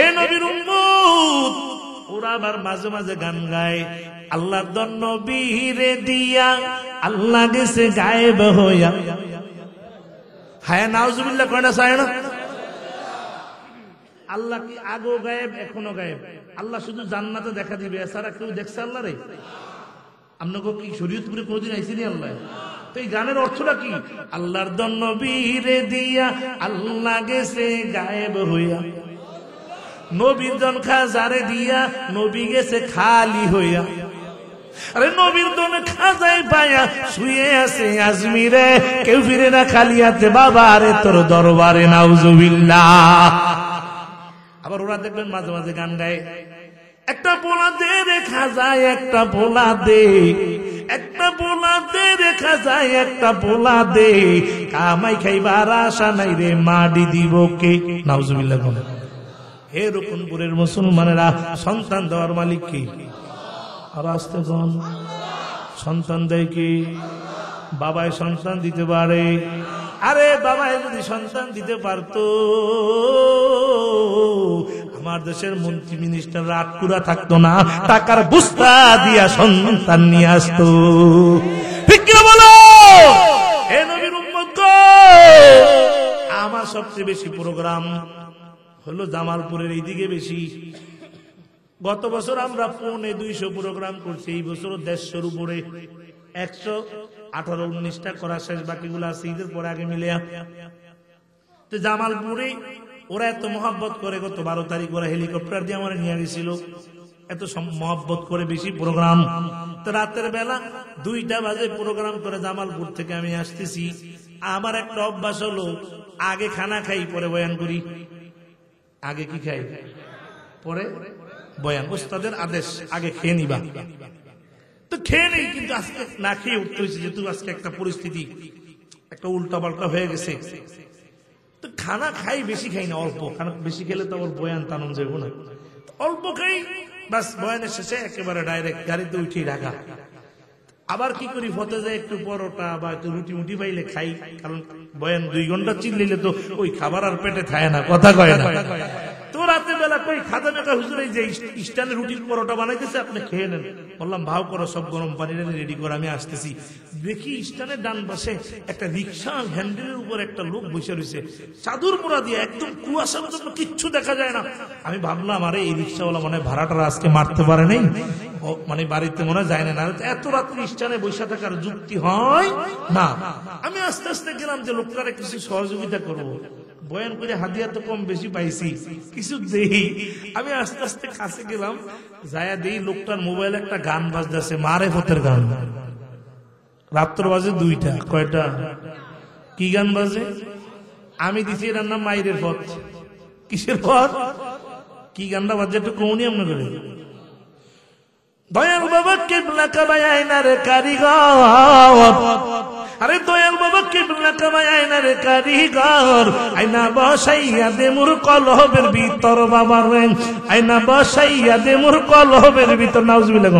এ নবীর উম্মত, ওরা আবার মাঝে মাঝে গান গায়, আল্লাহর নবীরে দিয়া আল্লাহ গেছে গায়েব হইয়া। হায় নাউজুবিল্লাহ, কয়না চায় না? আল্লাহ কি আগো গায়েব এখনো গায়েব? আল্লাহ শুধু জান্নাতে দেখা দিবে, এছাড়া কেউ দেখছে আল্লাহ রে? আপনাকে কি শরীয়তপুরে কোনদিন আইসিনি আল্লাহ? তো এই গানের অর্থটা কি? আল্লাহর নবীরে দিয়া আল্লাহ গেছে গায়েব হইয়া, নবীর জন খাজারে দিয়া নবী গেছে খালি হইয়া। আরে নবীর দোনে খাজাই পায়া শুয়ে আছে আজমিরে, কেউ ফিরে না খালি হাতে, বাবা আরে তোর দরবারে নাউজুবিল্লাহ। আবার ওরা দেখবেন মাঝে মাঝে গান গায়, একটা পোলা দে রেখা যায়, একটা পোলা দে, একটা পোলা দে রেখা যায়, একটা পোলা দে, কামাই খাইবার আশা নাই রে, মাডি দিব কে? নাউজুবিল্লাহ। হে রকমপুরের মুসলমানেরা, সন্তান দেওয়ার মালিক কি? আর আসতে কোন সন্তান দেয় কি? বাবাই সন্তান দিতে পারে। আরে বাবাই যদি সন্তান দিতে পারতো, আমার দেশের মন্ত্রী মিনিস্টার আটকুরা থাকতো না, টাকার বুস্তা দিয়া সন্তান নিয়ে আসতো। ঠিক কি বলো? হে নবীর উম্মত, আমার সবচেয়ে বেশি প্রোগ্রাম হলো জামালপুরের এইদিকে বেশি। গত বছর আমরা 250 প্রোগ্রাম করছি, এই বছর 150 উপরে, 118-19টা করা শেষ, বাকিগুলো আছে ঈদের পরে আগে মিলে। তো জামালপুরে ওরা এত মহব্বত করে, গত 12 তারিখ ওরা হেলিকপ্টার দিয়ে আমার নিয়ে গেছিল, এত মহব্বত করে বেশি প্রোগ্রাম। তো রাতের বেলা 2টা বাজে প্রোগ্রাম করে জামালপুর থেকে আমি আসতেছি। আমার একটা অভ্যাস হলো, আগে খানা খাই পরে বয়ান করি। আগে কি খাই পরে বয়ান, ওস্তাদের আদেশ আগে খেয়ে নিবা। তো খেয়ে নেই, কিন্তু আজকে না খেয়ে উঠতে হয়েছে, যেহেতু আজকে একটা পরিস্থিতি একটা উল্টা পাল্টা হয়ে গেছে। তো খানা খাই, বেশি খাই না, অল্প, কারণ বেশি খেলে তো আবার বয়ান টানুন যাবো না, অল্প খাই, বাস বয়ানের শেষে একেবারে ডাইরেক্ট গাড়িতে উঠিয়ে ঢাকা। আবার কি করি, ফতে যায় একটু পরোটা বা একটু রুটি মুটি পাইলে খাই, কারণ বয়ান 2 ঘন্টা চিল্লিলে তো ওই খাবার আর পেটে থাকে না, কথা কয় না। তো রাতের বেলা কই খাজা মেকা হুজুর এই যে স্ট্যান্ডে রুটির পরোটা বানাইতেছে, আপনি খেয়ে নেন। বললাম ভাও করো, সব গরম পানি রেডি করে আমি আসতেছি। দেখি স্ট্যান্ডের ডান পাশে একটা রিক্সা হ্যান্ডেলের উপর একটা লোক বসে রয়েছে, চাদর মোড়া দিয়ে, একদম কুয়াশার জন্য কিচ্ছু দেখা যায় না। আমি ভাবলাম আরে এই রিক্সাওয়ালা মনে হয় ভাড়াটা আজকে মারতে পারে নাই, মানে বাড়িতে মনে যায় না, এত রাত্রি স্ট্যান্ডে বসে থাকার যুক্তি হয় না। আমি আস্তে আস্তে গেলাম যে লোকটারে কিছু সহযোগিতা করবো, বয়ান করে হাদিয়া তো কম বেশি পাইছি, কিছু দেই। আমি আস্তে আস্তে কাছে গেলাম, যায়া দেই লোকটার মোবাইলে একটা গান বাজতেছে, মারেফতের গান। রাত্র বাজে 2টা, কয়টা কি গান বাজে? আমি দিছি এর নাম মাইরের পথ। কিসের পথ? কি গানটা বাজে একটু কমনি আমরা করে। দয়াল বাবা কিবলা কাবায় আয়নার কারিগর, আরে দয়াল বাবা কিবলা কাবায় আয়নার কারিগর, আয়না বসাইয়া দে মোর কলবের ভিতর, বাবা রে আয়না বসাইয়া দে মোর কলবের ভিতর। নাউজুবিল্লাহ।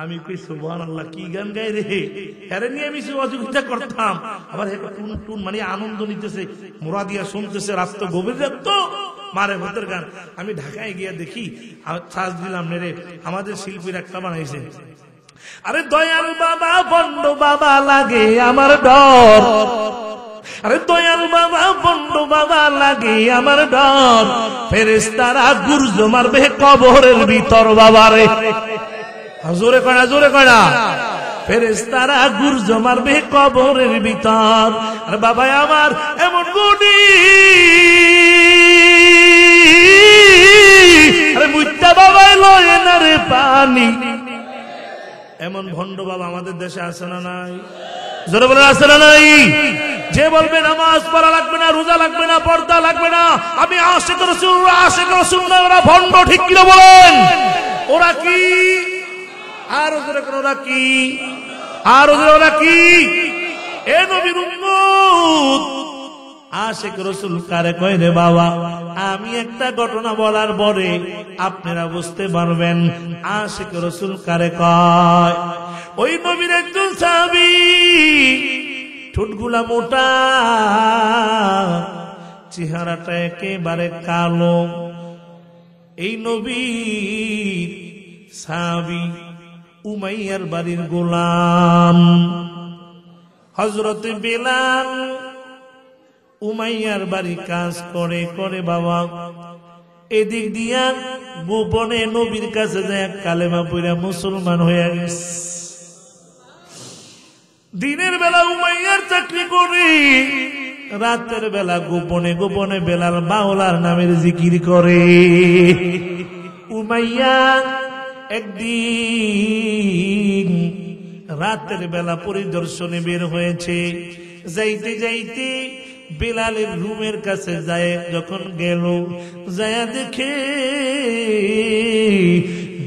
আমি কই সুবহানাল্লাহ, কি গান গাই রে, আরে নিয়ে আমি সহযোগিতা করতাম, আবার টুন টুন মানে আনন্দ নিতেছে, মুরাদিয়া শুনতেছে, রাত গভীর রাত, মারেফতের গান। আমি ঢাকায় গিয়া দেখি, চার্জ দিলাম নেরে, আমাদের শিল্পীর একটা বানাইছে, আরে দয়াল বাবা বন্ড বাবা লাগে আমার ডর, আরে দয়াল বাবা বন্ড বাবা লাগে আমার ডর, ফেরেশতারা গুরজ মারবে কবরের ভিতর, বাবা রে জোরে কয়না, জোরে কয়না, ফেরেশতারা গুরজ মারবে কবরের ভিতর। আর বাবা আমার এমন গুণী, আরে মুত্তা বাবাই লয় না রে পানি, এমন ভণ্ড বাবা আমাদের দেশে আছে না নাই? জোরে বলে আছে না নাই? যে বলবে নামাজ পড়া লাগবে না, রোজা লাগবে না, পর্দা লাগবে না, আমি আশিক রাসূল, আশিক রাসূল না, ওরা ভণ্ড, ঠিক কি না বলেন? ওরা কি? আর ওদের ওরা কি? আর ওরা কি? এ নবীর উম্মত আশিক রাসূল কারে কয় রে বাবা? আমি একটা ঘটনা বলার পরে আপনারা বুঝতে পারবেন আশিক রাসূল কারে কয়। ওই নবীর একজন সাহাবী, ঠোঁটগুলা মোটা, চেহারাটা একেবারে কালো। এই নবীর সাহাবী উমাইয়ার বাড়ির গোলাম হযরত বেলাল উমাইয়ার বাড়ি কাজ করে করে বাবা এদিক দিয়া গোপনে নবীর কাছে যায় কালেমা পড়া মুসলমান হয়ে গেছে। দিনের বেলা উমাইয়ার চাকরি করে, রাতের বেলা গোপনে গোপনে বেলাল বাউলার নামের জিকির করে। উমাইয়া একদিন রাতের বেলা পরিদর্শনে বের হয়েছে, যাইতে যাইতে বেলালের রুমের কাছে যায়, যখন গেল যায়া দেখে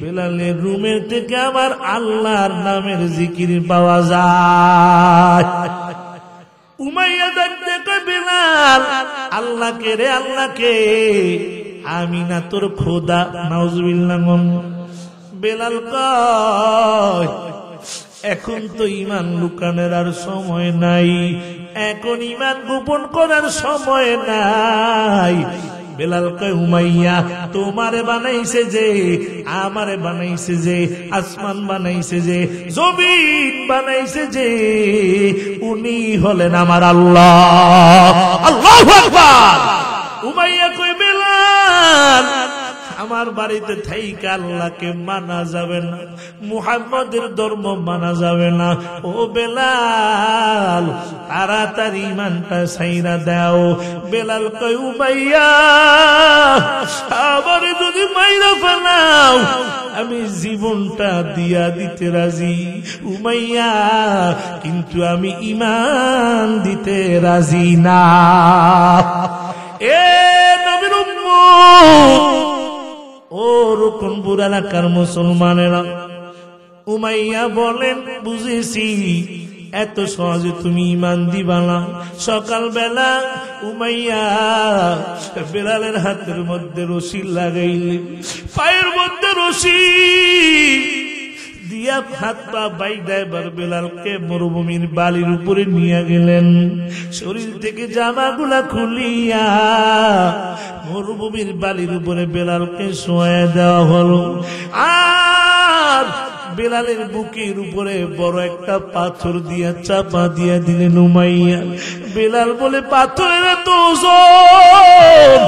বেলালের রুমের থেকে আমার আল্লাহর নামের জিকির পাওয়া যায়। উমাইয়া দেখতে বেলাল, আল্লাহকে রে আল্লাহকে, আমি না তোর খোদা। নাউজুবিল্লাহ। বেলাল কয়, এখন তো ইমান লুকানোর আর সময় নাই, এখন ইমান গোপন করার সময় নাই। বেলাল কয়, উমাইয়া তোমারে বানাইছে যে, আমারে বানাইছে যে, আসমান বানাইছে যে, জমিন বানাইছে যে, উনি হলেন আমার আল্লাহ। আল্লাহু আকবার। উমাইয়া কয়, বেলাল আমার বাড়িতে থাইকা আল্লাহকে মানা যাবে না, মুহাম্মদের ধর্ম মানা যাবে না। ও বেলাল তাড়াতাড়ি ইমানটা ছাইরা দাও। বেলাল কয়, উমাইয়া আবার যদি মাইরা ফেলাও আমি জীবনটা দিয়া দিতে রাজি। উমাইয়া কিন্তু আমি ইমান দিতে রাজি না। এ নবীর উম্মত, ও রকনপুর এলাকার মুসলমানেরা, উমাইয়া বলেন, বুঝেছি এত সহজে তুমি ইমান দিবা না। সকালবেলা উমাইয়া বেলালের হাতের মধ্যে রশি লাগাইলেন, পায়ের মধ্যে রশি দিয়া হাত পা বাইদা এবার বেলালকে মরুভূমির বালির উপরে নিয়ে গেলেন। শরীর থেকে জামাগুলা খুলিয়া মরুভূমির বালির উপরে বেলালকে শোয়া দেওয়া হলো। আর বেলালের বুকের উপরে বড় একটা পাথর দিয়া চাপা দিয়া দিলেন উমাইয়া। বেলাল বলে, পাথরের এত ওজন,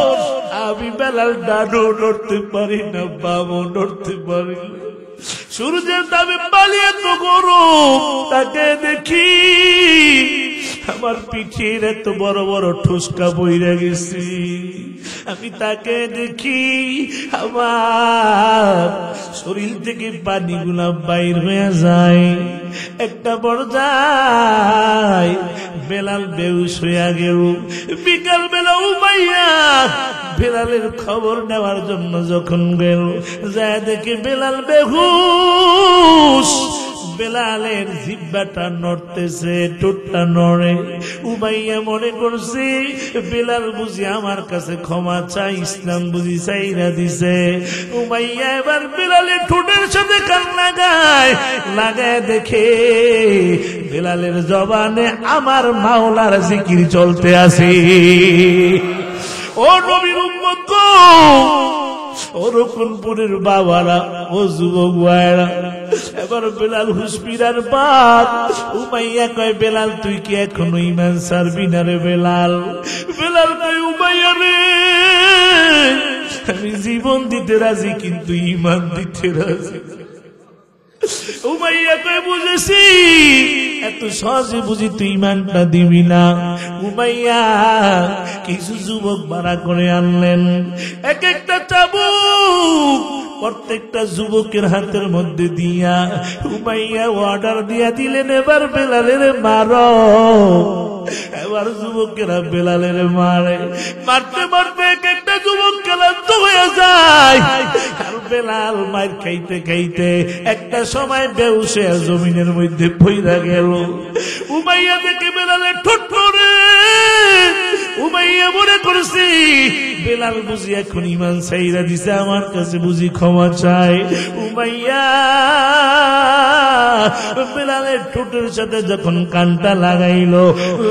আমি বেলাল ডানও নড়তে পারি না, বামও নড়তে পারি না। সূর্যের দামে পালিয়ে তো গরম, তাকে দেখি আমার পিঠের এত বড় বড় ঠুসকা বইরা গেছি। আমি তাকে দেখি আমার শরীর থেকে পানিগুলা বাইর হয়ে যায়। একটা পর্যায়ে বেলাল বেহুশ হইয়া গেল। বিকাল বেলা উমাইয়া বেলালের খবর নেওয়ার জন্য যখন গেল, যায় দেখে বেলাল বেহুশ। বেলালের জিহ্বাটা নড়তেছে, ঠোঁটটা নড়ে। উমাইয়া মনে করছে বেলাল বুঝি আমার কাছে ক্ষমা চাই, ইসলাম বুঝি চাইরা দিছে। উমাইয়া এবার বেলালের ঠোঁটের সাথে কান লাগায়, লাগায় দেখে বেলালের জবানে আমার মাওলার জিকির চলতে আছে। ও নবীর উম্মত গো, ও রকনপুরের বাবারা, ও যুবক ভাইরা, এবার বেলাল হুসপিরার বাদ। উমাইয়া কয়, বেলাল তুই কি এখনো ইমান ছাড়বি না রে বেলাল? বেলাল কয়, উমাইয়া রে আমি জীবন দিতে রাজি, কিন্তু ইমান দিতে রাজি। উমাইয়া কয়, বুঝেছি এত সহজে বুঝি তুই ইমানটা দিবি না। উমাইয়া কিছু যুবক ভাড়া করে আনলেন, এক একটা চাবুক প্রত্যেকটা যুবকের হাতের মধ্যে দিয়া উমাইয়া অর্ডার দিয়া দিলেন, এবার বেলালের মারো। এবার যুবকেরা বেলালের মারে, মারতে মারতে এক একটা যুবক ক্লান্ত হয়ে যায়। আর বেলাল মার খাইতে খাইতে একটা সময় বেহুশ হয়ে জমিনের মধ্যে পইড়া গেল। উমাইয়া দেখে বেলালের ঠোঁট পড়ে। উমাইয়া মনে করছি বেলাল বুঝি এখন ইমান ছাইরা দিছে, আমার কাছে বুঝি ক্ষমা চাই। উমাইয়া বেলালের ঠোঁটের সাথে যখন কানটা লাগাইলো,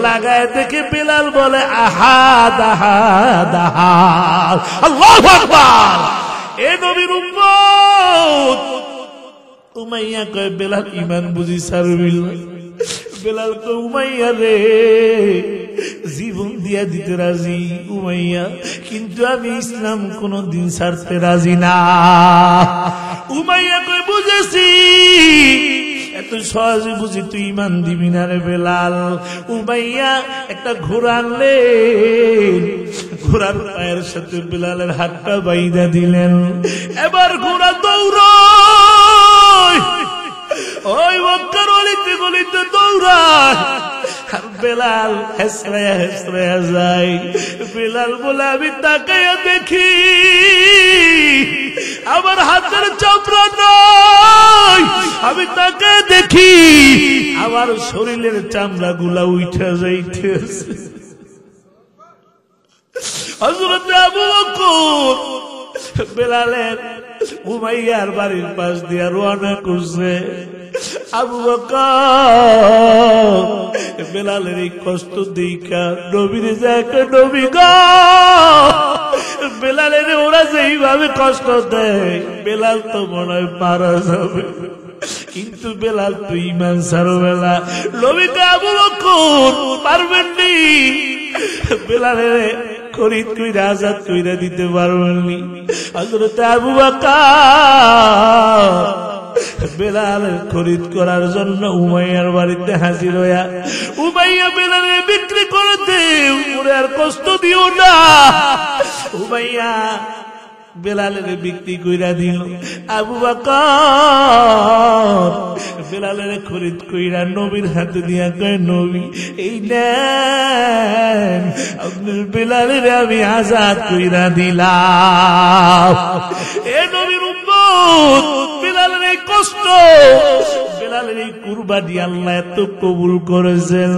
লাগায় দেখে বেলাল বলে, আহাদ আহাদ আহাদ, আল্লাহু আকবার। এ নবীর উম্মত, উমাইয়া কয়, বেলাল ইমান বুঝি ছাড়বি না? বেলাল কয়, উমাইয়া রে জীবন দিয়া দিতে রাজি উমাইয়া, কিন্তু আমি ইসলাম কোনদিন ছাড়তে রাজি না। উমাইয়া কয়, বুঝেছি এত সহজে বুঝি তুই ইমান দিবি না রে বেলাল। উমাইয়া একটা ঘোড়া আনলেন, ঘোড়ার পায়ের সাথে বেলালের হাতটা বাইধা দিলেন। এবার ঘোড়া দৌড় ওই মক্কার অলিতে গলিতে দৌড়ায় আর বেলাল হেসরায়া হেসরায়া যায়। বেলাল বলে আমি তাকাইয়া দেখি আমার হাতের চামড়া নাই, আমি তাকাইয়া দেখি আমার শরীরের চামড়া গুলা উঠা যাইতেছে। হযরত আবু বকর বেলালের উমাইয়ার বাড়ির পাশ দিয়া রওনা করছে। আবু বকর বেলালের এই কষ্ট দেখা নবীরে যায়, নবী গো বেলালের ওরা যেইভাবে কষ্ট দেয় বেলাল তো মনে হয় মারা যাবে, কিন্তু বেলাল তো ঈমান ছাড়বে না। নবীকে আবু বকর পারবেননি, বেলালের খরিদ কইরা আজাদ কইরা দিতে পারবেননি। হযরত আবু বকর বেলাল খরিদ করার জন্য উমাইয়ার বাড়িতে হাজির হইয়া উমাইয়া বেলালের বিক্রি করে দেও, ওরে আর কষ্ট দিও না। উমাইয়া বেলালের বিক্রি কইরা দিল। আবু বকর বেলালের খরিদ কইরা নবীর হাতে দিয়া কয়, নবী এই নেন আপনার বেলালের আমি আজাদ কইরা দিলাম। এ নবীর উম্মত বেলালের এই কষ্ট, বেলালের এই কুরবানি আল্লাহ এত কবুল করেছেন।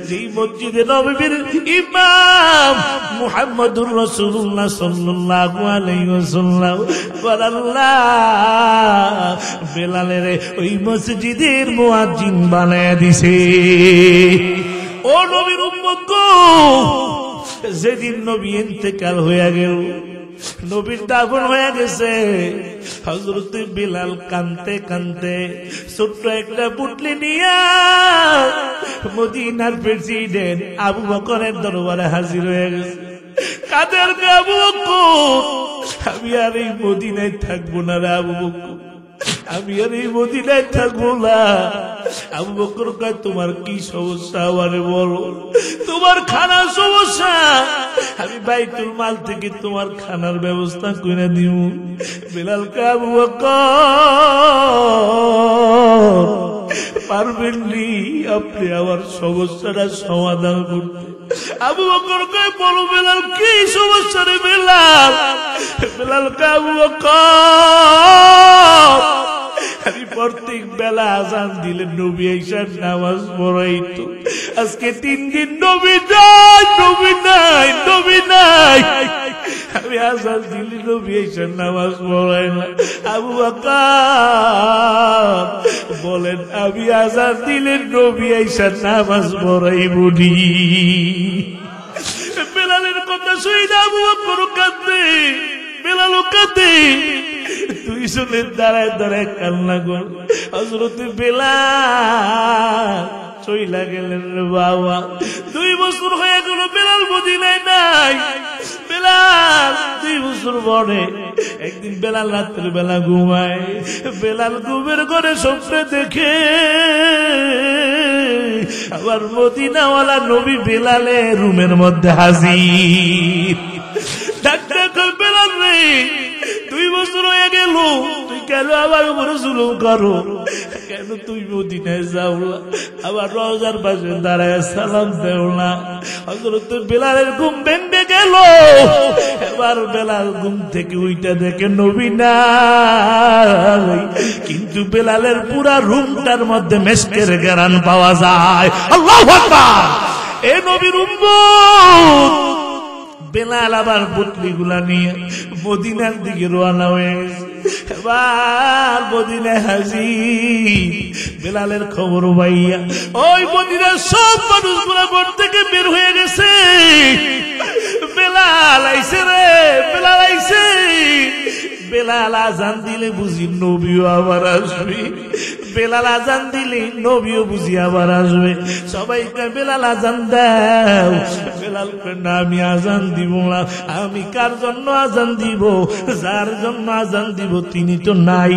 যেই মসজিদে নববীর ইমাম মুহাম্মদুর রাসূলুল্লাহ সাল্লাল্লাহু আলাইহি ওয়াসাল্লাম আল্লাহ বেলালের ওই মসজিদের মুয়াজ্জিন বানায় দিছে। ও নবীর উম্মত গো, যেদিন নবী ইন্তেকাল হয়ে গেল, নবীর দাফন হয়ে গেছে, হযরত বেলাল কানতে কানতে ছোট্ট একটা পুটলি নিয়া মদিনার প্রেসিডেন্ট আবু বকরের দরবারে হাজির হয়ে গেছে। কাদের আবু বকর, আমি আর এই মদিনায় থাকবো না রে আবু বকর, আমি আর এই মদিনায় থাকবো না। আবু বকর কয়, তোমার কি সমস্যা আমারে বলো, তোমার খানার সমস্যা, আমি বাইতুল মাল থেকে তোমার খানার ব্যবস্থা করে দিব। বেলাল কয়, আবু বকর পারবেননি আপনি আমার সমস্যাটা সমাধান করতে? আবু বকর কয়, বলো বেলাল কি সমস্যা রে বেলাল? বেলাল কয়, আবু বকর আমি প্রত্যেক বেলা আজান দিলে নবী ঈশার নামাজ পড়াইতো, আজকে 3 দিন নবী নাই, নবী নাই, নবী নাই, আমি আজান দিলে নবী ঈশার নামাজ পড়াই না। আবু বকর বলেন, আমি আজান দিলে নবী ঈশার নামাজ পড়াইবনি? বেলালের কথা শুনে আবু বকর কাঁদে, বেলালও কাঁদে, দুইজনের দাঁড়ায় দাঁড়ায় কান্না কর। হযরত বেলাল চইলা গেলেন রে বাবা। 2 বছর হয়ে গেল বেলাল মদিনায় নাই। বেলাল 2 বছর পরে একদিন বেলাল রাত্রে বেলা ঘুমায়, বেলাল ঘুমের ঘরে স্বপ্নে দেখে আবার মদিনাওয়ালা নবী বেলালের রুমের মধ্যে হাজির। ডাক্তার কই, বেলাল রে 2 বছর হয়ে গেল, তুই কেন আবার উপরে জুলুম করো? কেন তুই মদিনায় যাও না, আবার রওজার পাশে দাঁড়ায় সালাম দেও না? হযরত বেলালের ঘুম ভেঙে গেল। এবার বেলাল ঘুম থেকে উইটা দেখে নবী নাই, কিন্তু বেলালের পুরা রুমটার মধ্যে মেশকের ঘ্রাণ পাওয়া যায়। আল্লাহু আকবার! এ নবীর উম্মত বেলাল আবার পুটলি গুলা নিয়ে মদিনার দিকে রওনা হয়ে গেছে। এবার মদিনায় হাজির। বেলালের খবর পাইয়া ওই মদিনার সব মানুষগুলা ঘর থেকে বের হয়ে গেছে। বেলাল আইছে রে, বেলাল আইছে। বেলাল আজান দিলে বুঝি নবীও আবার আসবে, বেলাল আজান দিলে নবীও বুঝি আবার আসবে। সবাইকে বেলাল আজান দাও। বেলাল না, আমি আজান দিব না। আমি কার জন্য আজান দিব? যার জন্য আজান দিব তিনি তো নাই।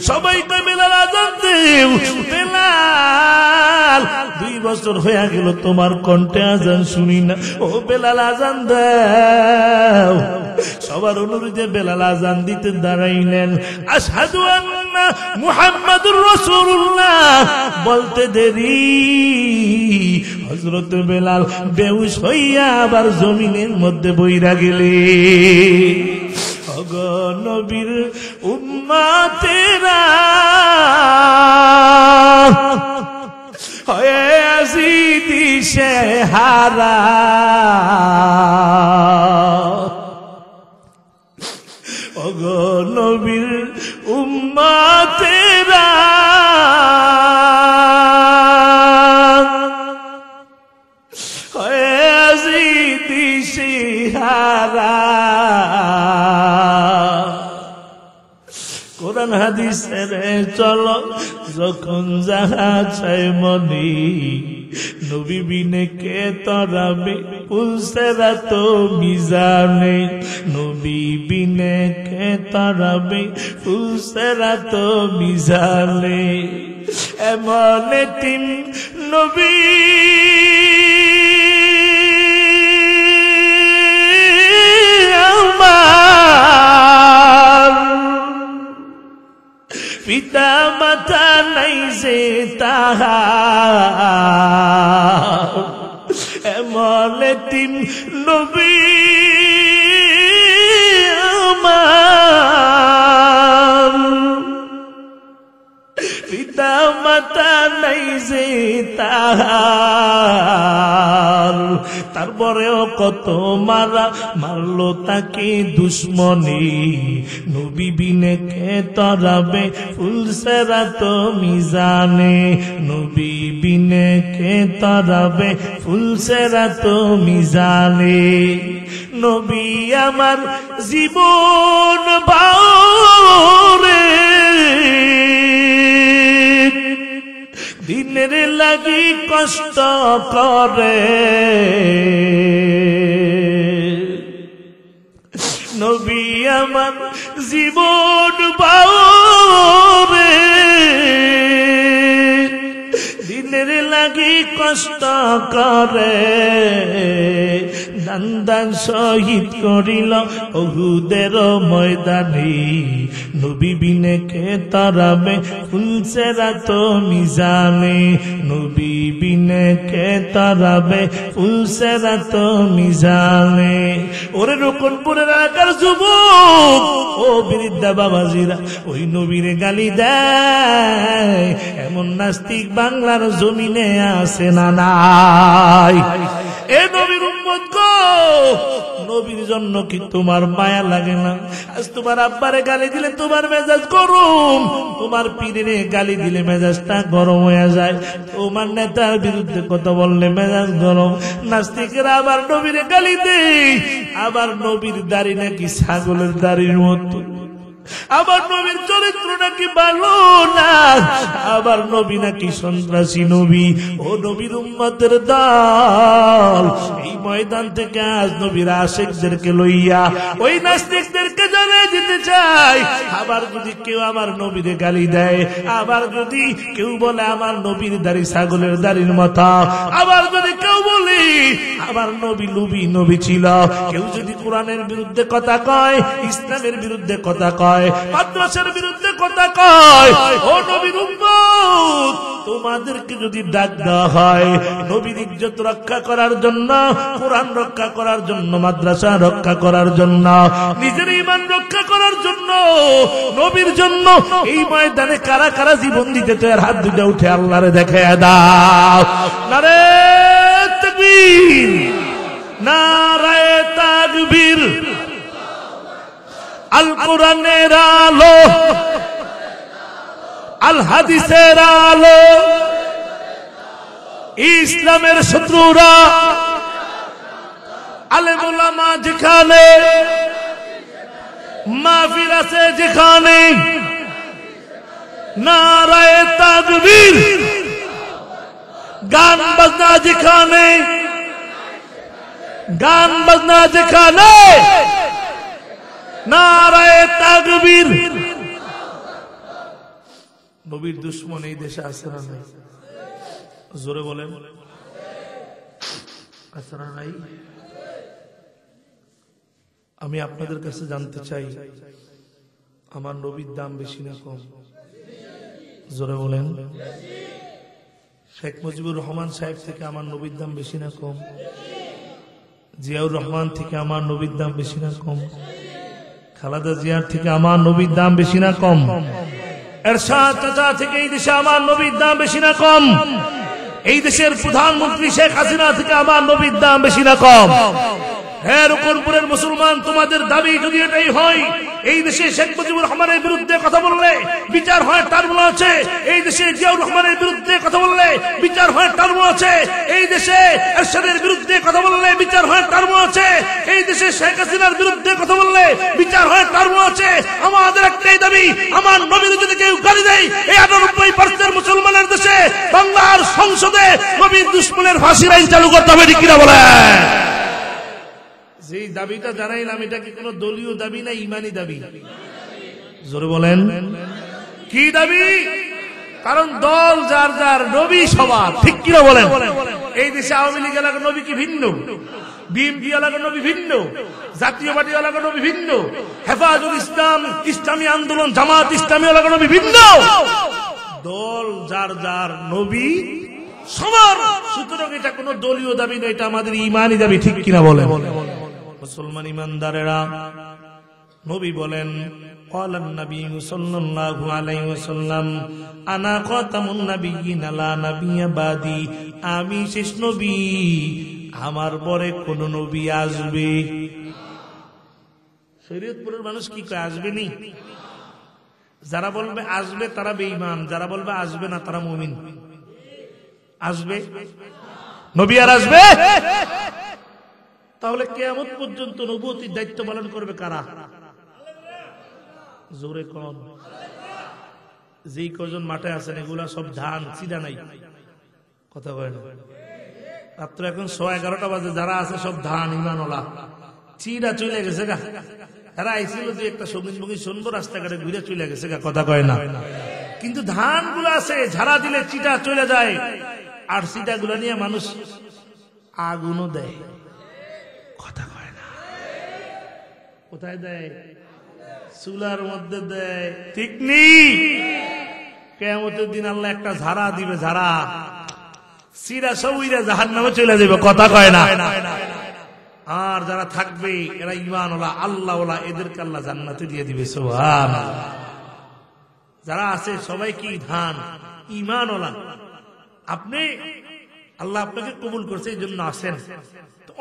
সবাইকে বেলাল আজান দেও। বেলাল 2 বছর হয়ে গেল তোমার কণ্ঠে আজান শুনি না। ও বেলাল আজান দাও। সবার অনুরোধে বেলাল আজান দিতে দাঁড়াইলেন। আশহাদু আন্না না মুহাম্মাদুর রাসূলুল্লাহ বলতে দেরি হযরত বেলাল বেহুশ হইয়া আবার জমিনের মধ্যে বইরা গেলে। ওগো নবীর উম্মতেরা হয়ে আসি দিশে হারা, ওগো নবীর উম্মতেরা হয়ে আসি দিশে হারা। কোরআন হাদিসের চলো যখন যাহা চাই মনি, নবী বিনে কে তরাবে ফুলসেরা তো মিজানে, নবী বিনে কে তরাবে ফুলসেরা তো মিজানে। এমন তিন নবী পিতা মাতা নাই যে তাহার, এমন তিন নবী আমার, পিতা মাতা নাই যে তাহার। তারপরেও কত মারা মারলো তাকে দুশ্মনী, নবী বিনে কে তরাবে ফুলসেরা তো মিজানে, নবী বিনে কে তরাবে ফুলসেরা তো মিজানে। নবী আমার জীবন বাউরে দিনের লাগি কষ্ট করে, নবী আমার জীবন বাউরে দিনের লাগি কষ্ট করে। দান দান শহীদ করিল উহুদের ময়দানে, নবী বিনে কে তরাবে ফুলসেরা তো মিজানে, নবী বিনে কে তরাবে ফুলসেরা তো মিজানে। ওরে রকনপুরের আকার যুবক ও বৃদ্ধা বাবাজিরা, ওই নবীরে গালি দেয় এমন নাস্তিক বাংলার জমিনে আছে না নাই? এ নবীর উম্মত গো, নবীর জন্য কি তোমার মায়া লাগে না? আজ তোমার আব্বারে গালি দিলে তোমার মেজাজ গরম, তোমার পীরের গালি দিলে মেজাজটা গরম হয়ে যায়, তোমার নেতার বিরুদ্ধে কথা বললে মেজাজ গরম। নাস্তিকেরা আবার নবীরে গালি দেয়, আবার নবীর দাড়ি নাকি ছাগলের দাড়ির মতো, আবার নবীর চরিত্র নাকি ভালো না, আবার নবী নাকি সন্ত্রাসী নবী। ও নবীর উম্মতের দল, এই ময়দান থেকে আজ নবীর আশিকদেরকে লইয়া ওই নাস্তিকদেরকে জানিয়ে দিতে চাই, আবার যদি কেউ আমার নবীরে গালি দেয়, আবার যদি কেউ বলে আমার নবীর দাড়ি ছাগলের দাড়ির মতো, আবার যদি কেউ বলে আমার নবী লুবি নবী ছিল, কেউ যদি কোরআনের বিরুদ্ধে কথা কয়, ইসলামের বিরুদ্ধে কথা কয়, মাদ্রাসার বিরুদ্ধে কথা কয়, ও নবীর উম্মত তোমাদেরকে যদি ডাক দেওয়া হয় নবীর ইজ্জত রক্ষা করার জন্য, কোরআন রক্ষা করার জন্য, মাদ্রাসা রক্ষা করার জন্য, নিজের ঈমান রক্ষা করার জন্য, নবীর জন্য, এই ময়দানে কারা কারা জীবন দিতে তৈরি? হাত দুটো উঠে আল্লাহরে দেখায়া দাও। নারে তাকবীর, নারায়ে তাকবীর। আল কোরআনের আলো, আল হাদিসের আলো, ইসলামের শত্রুরা আলেম ওলামা যেখানে, মাহফিল আছে যেখানে, নারায়ে তাকবীর। গান বাজনা যেখানে, গান বাজনা যেখানে, নারায়ে তাকবীর। নবীর দুশ্মন এই দেশে আছে না নাই? জোরে বলেন, আছে না নাই? আমি আপনাদের কাছে জানতে চাই, আমার নবীর দাম বেশি না কম? জোরে বলেন। শেখ মুজিবুর রহমান সাহেব থেকে আমার নবীর দাম বেশি না কম? জিয়াউর রহমান থেকে আমার নবীর দাম বেশি না কম? খালেদা জিয়ার থেকে আমার নবীর দাম বেশি না কম? এরশাদ চাচা থেকে এই দেশে আমার নবীর দাম বেশি না কম? এই দেশের প্রধানমন্ত্রী শেখ হাসিনা থেকে আমার নবীর দাম বেশি না কম? হ্যাঁ, রকনপুরের মুসলমান, তোমাদের দাবি যদি এটাই হয়, এই দেশে শেখ মুজিবুর রহমানের বিরুদ্ধে কথা বললে বিচার হয়, তার মনে আছে এই দেশে জিয়াউর রহমানের বিরুদ্ধে কথা বললে বিচার হয়, তার মনে আছে এই দেশে এরশাদের বিরুদ্ধে কথা বললে বিচার হয়, তার মনে আছে এই দেশে শেখ হাসিনার বিরুদ্ধে কথা বললে বিচার হয়, তার মনে আছে। আমাদের একটাই দাবি, আমার নবীর যদি কেউ গালি দেয়, এই 98% মুসলমানের দেশে বাংলার সংসদে নবীর দুশমনের ফাঁসির আইন চালু করতে হবে, ঠিক কিনা বলে? যে দাবিটা জানাইলাম, এটা কি কোন দলীয় দাবি না ইমানি দাবি? জোরে বলেন, কি দাবি? কারণ দল যার যার, নবী সবার, ঠিক কিনা বলেন? এই দেশে আওয়ামী লীগ এলাকার নবী কি ভিন্ন? বিএনপি এলাকার নবী ভিন্ন? জাতীয় পার্টি এলাকার নবী ভিন্ন? হেফাজতুল ইসলাম, ইসলামী আন্দোলন, জামাত ইসলামী এলাকার নবী ভিন্ন? দল যার যার, নবী সবার। সুতরাং এটা কোন দলীয় দাবি নয়, এটা আমাদের ইমানি দাবি, ঠিক কিনা বলেন? মুসলমান ইমানদারেরা, নবী বলেন, ক্বালান নবী সাল্লাল্লাহু আলাইহি ওয়াসাল্লাম, আনা খাতামুন নাবিয়্যিন লা নাবিয়্যা বাদি, আমি শেষ নবী, আমার পরে কোন নবী আসবে? শরীয়তপুরের মানুষ কি কয়, আসবে নি? যারা বলবে আসবে তারা বেঈমান, যারা বলবে আসবে না তারা মুমিন। আসবে নবী, আর আসবে? তাহলে কিয়ামত পর্যন্ত নবুয়তির দায়িত্ব পালন করবে কারা? জোরে কোন? যেই কজন মাঠে আছেন এগুলা সব ধান, চিড়া নাই, কথা কয় না? রাত্র এখন 11:30 বাজে, যারা আছে সব ধান, ইমানওয়ালা। চিড়া চলে গেছে গা, তারা আইছিল যে একটা সঙ্গীত মঙ্গীত শুনবো, রাস্তাঘাটে ঘুরে চলে গেছে গা, কথা কয় না? কিন্তু ধান গুলো আছে, ঝাড়া দিলে চিটা চলে যায়, আর চিটা গুলা নিয়ে মানুষ আগুনও দেয়, কথা কয় না? কোথায় দেয়? চুলার মধ্যে দেয়, ঠিক নেই? কিয়ামতের দিন আল্লাহ একটা ঝাড়া দিবে, ঝাড়া, চিরা সবইরা জাহান্নামে চলে যাবে, কথা কয় না? আর যারা থাকবে এরা ঈমানওয়ালা, আল্লাহওয়ালা, এদেরকে আল্লাহ জান্নাতে দিয়ে দিবে, সুবহানাল্লাহ। যারা আছে সবাই কি ধান, ঈমানওয়ালা। আপনি, আল্লাহ আপনাকে কবুল করছে, এই জন্য আসেন।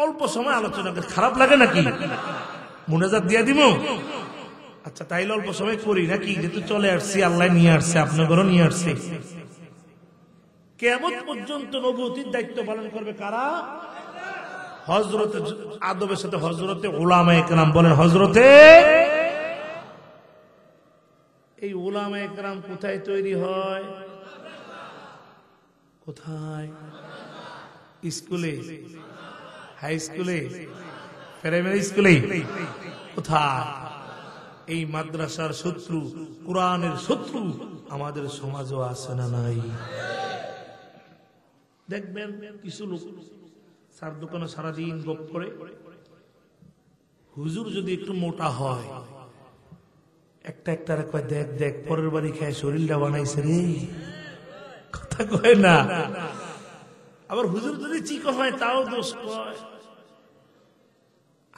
অল্প সময় আলোচনা করে খারাপ লাগে নাকি? মুনাজাত দিয়ে দিব? আচ্ছা, তাইলে অল্প সময় করি নাকি? যেহেতু চলে আসছি, আল্লাহ নিয়ে আসছে, আপনাদেরও নিয়ে আসছে। কিয়ামত পর্যন্ত নবুয়তির দায়িত্ব পালন করবে কারা? হযরতে আদমের সাথে হযরতে উলামায়ে কেরাম। বলেন হযরতে। এই উলামায়ে কেরাম কোথায় তৈরি হয়? কোথায়? স্কুলে, হাই স্কুলে, প্রাইমারি স্কুলে? কোথায়? এই মাদ্রাসার শত্রু, কোরআনের শত্রু আমাদের সমাজও আছে না নাই? দেখবেন কিছু লোক সার দোকানে সারাদিন গপ করে, হুজুর যদি একটু মোটা হয়, একটা একটা কয়, দেখ দেখ পরের বাড়ি খায় শরীরটা বানাইছে রে, কথা কয় না? আবার হুজুর যদি চিকন হয় তাও দোষ কয়।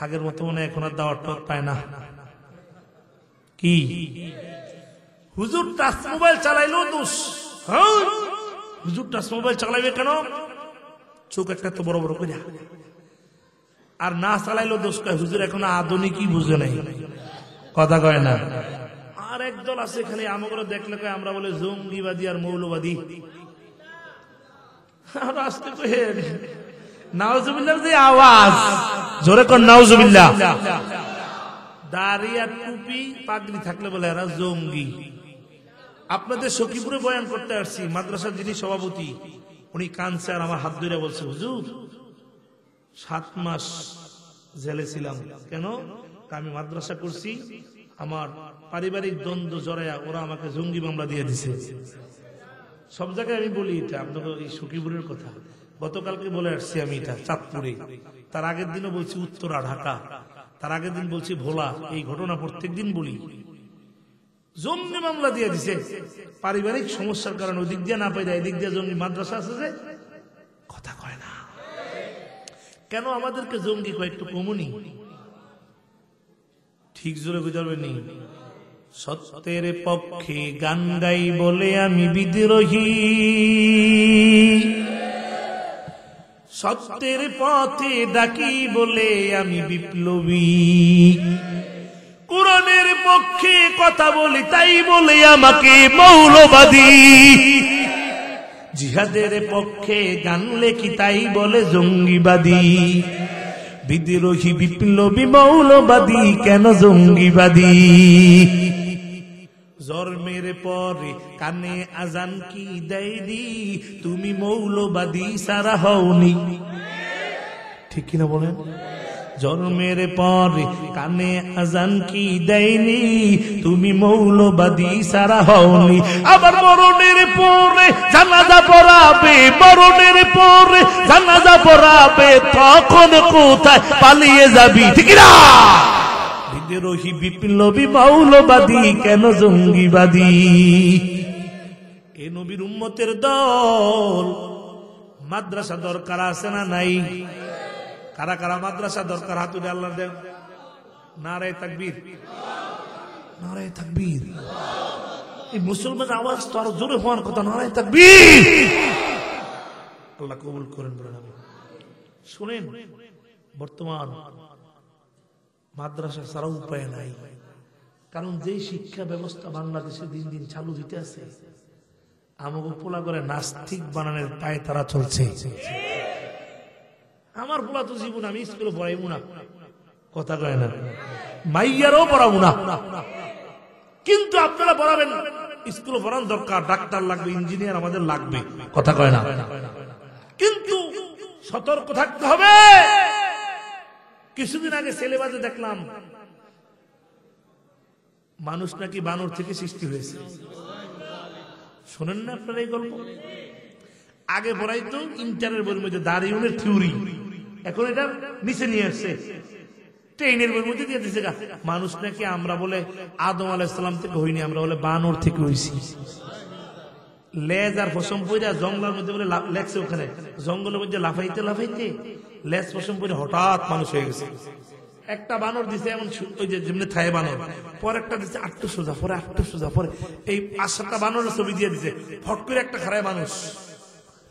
আগের মতো মনে এখন আর দাওয়াত পায় না। কি হুজুর টাচ মোবাইল চালাইলেও দোষ? হ্যাঁ, হুজুর টাচ মোবাইল চালাইবে কেন? চোখ একটা তো বড় বড় করে, আর না চালাইলেও দোষ কয়, হুজুর এখন আধুনিকই বুঝে নাই, কথা কয় না? আর একদল আছে খালি আমাকে দেখলে কয় আমরা বলে জঙ্গিবাদী আর মৌলবাদী। আর আসতে কয়ে নাউজুবিল্লাহর যে আওয়াজ, জোরে কর নাউজুবিল্লাহ। দাড়ি আর টুপি পাগড়ি থাকলে বলে এরা জঙ্গি। আপনাদের সখীপুরে বয়ান করতে আসছি, মাদ্রাসার যিনি সভাপতি উনি কানছে, আর আমার হাত ধরে বলছে, হুজুর 7 মাস জেলে ছিলাম। কেন? আমি মাদ্রাসা করছি, আমার পারিবারিক দ্বন্দ্ব জড়ায়া ওরা আমাকে জঙ্গি মামলা দিয়ে দিছে। সব জায়গায় আমি বলি এটা, আপনাকে এই সখীপুরের কথা গতকালকে বলে আসছি আমি, এটা চাঁদপুরে। তার আগের দিনও বলছি উত্তরা, ঢাকা। তার আগের দিন বলছি ভোলা। এই ঘটনা প্রত্যেক দিন বলি। জঙ্গি মামলা দিয়ে দিছে, পারিবারিক সমস্যার কারণে ওদিক দিয়ে না পাই যায়, এদিক দিয়ে জঙ্গি মাদ্রাসা আছে যে কথা কয় না। কেন আমাদেরকে জঙ্গি কয় একটু কমুনি? ঠিক জোরে বুঝাবেন নি। সত্যের পক্ষে গান গাই বলে আমি বিদ্রোহী, সত্যের পথে ডাকি বলে আমি বিপ্লবী, কোরআনের পক্ষে কথা বলি তাই বলে আমাকে মৌলবাদী, জিহাদের পক্ষে গান লেখি তাই বলে জঙ্গিবাদী, বিদ্রোহী বিপ্লবী মৌলবাদী কেন জঙ্গিবাদী। জন্মের পরে কানে আজান কি দেয়নি, তুমি মৌলবাদী সারা হওনি। ঠিক কিনা বলেন? জন্মের পরে কানে আজান কি দেয়নি, তুমি মৌলবাদী সারা হওনি। আবার মরণের পরে জানাজা পড়াবে, মরণের পরে জানাজা পড়াবে, তখন কোথায় পালিয়ে যাবি? ঠিক না? বিদ্রোহী বিপ্লবী মৌলবাদী কেন জঙ্গিবাদী। এ নবীর উম্মতের দল, মাদ্রাসা দরকার আছে না নাই? কারা কারা মাদ্রাসা দরকার হাত উঠে আল্লাহ দেন। নারে তাকবীর, নারে তাকবীর। এই মুসলমান আওয়াজ তো আরো জোরে হওয়ার কথা। নারে তাকবীর। আল্লাহ কবুল করেন। শুনেন, বর্তমান মাদ্রাসা ছাড়া উপায় নাই, কারণ যে শিক্ষা ব্যবস্থা বাংলাদেশে দিন দিন চালু দিতে আছে, আমাকে পোলা করে নাস্তিক বানানোর পায়ে তারা চলছে। আমার পোলা তো জীবন আমি স্কুলে পড়াইব না, কথা কয় না, মাইয়ারও পড়াবো না, কিন্তু আপনারা পড়াবেন। স্কুলে পড়ান দরকার, ডাক্তার লাগবে, ইঞ্জিনিয়ার আমাদের লাগবে, কথা কয় না। কিন্তু সতর্ক থাকতে হবে। কিছুদিন আগে ছেলেবাজে দেখলাম মানুষ নাকি বানর থেকে সৃষ্টি হয়েছে। শোনেন না আপনারা এই গল্প? আগে পড়াইতো ইন্টারের বইয়ের মধ্যে দাঁড়িউনের থিওরি, এখন এটা নিচে নিয়ে আসছে, ট্রেনের বইয়ের মধ্যে দিয়ে দিচ্ছে মানুষ নাকি আমরা বলে আদম আলাইহিস সালাম থেকে হইনি, আমরা বলে বানর থেকে হইছি। লেজ আর পশম পইরা জঙ্গলের মধ্যে বলে লেগছে, ওখানে জঙ্গলের মধ্যে লাফাইতে লাফাইতে লেজ পশম পইরা হঠাৎ মানুষ হয়ে গেছে। একটা বানর দিছে এমন, ওই যে যেমনি থায় বানর, পর একটা দিচ্ছে আটটু সোজা, পরে আটটু সোজা, পরে এই 5-7টা বানরের ছবি দিয়ে দিছে, ফট করে একটা খারায় মানুষ।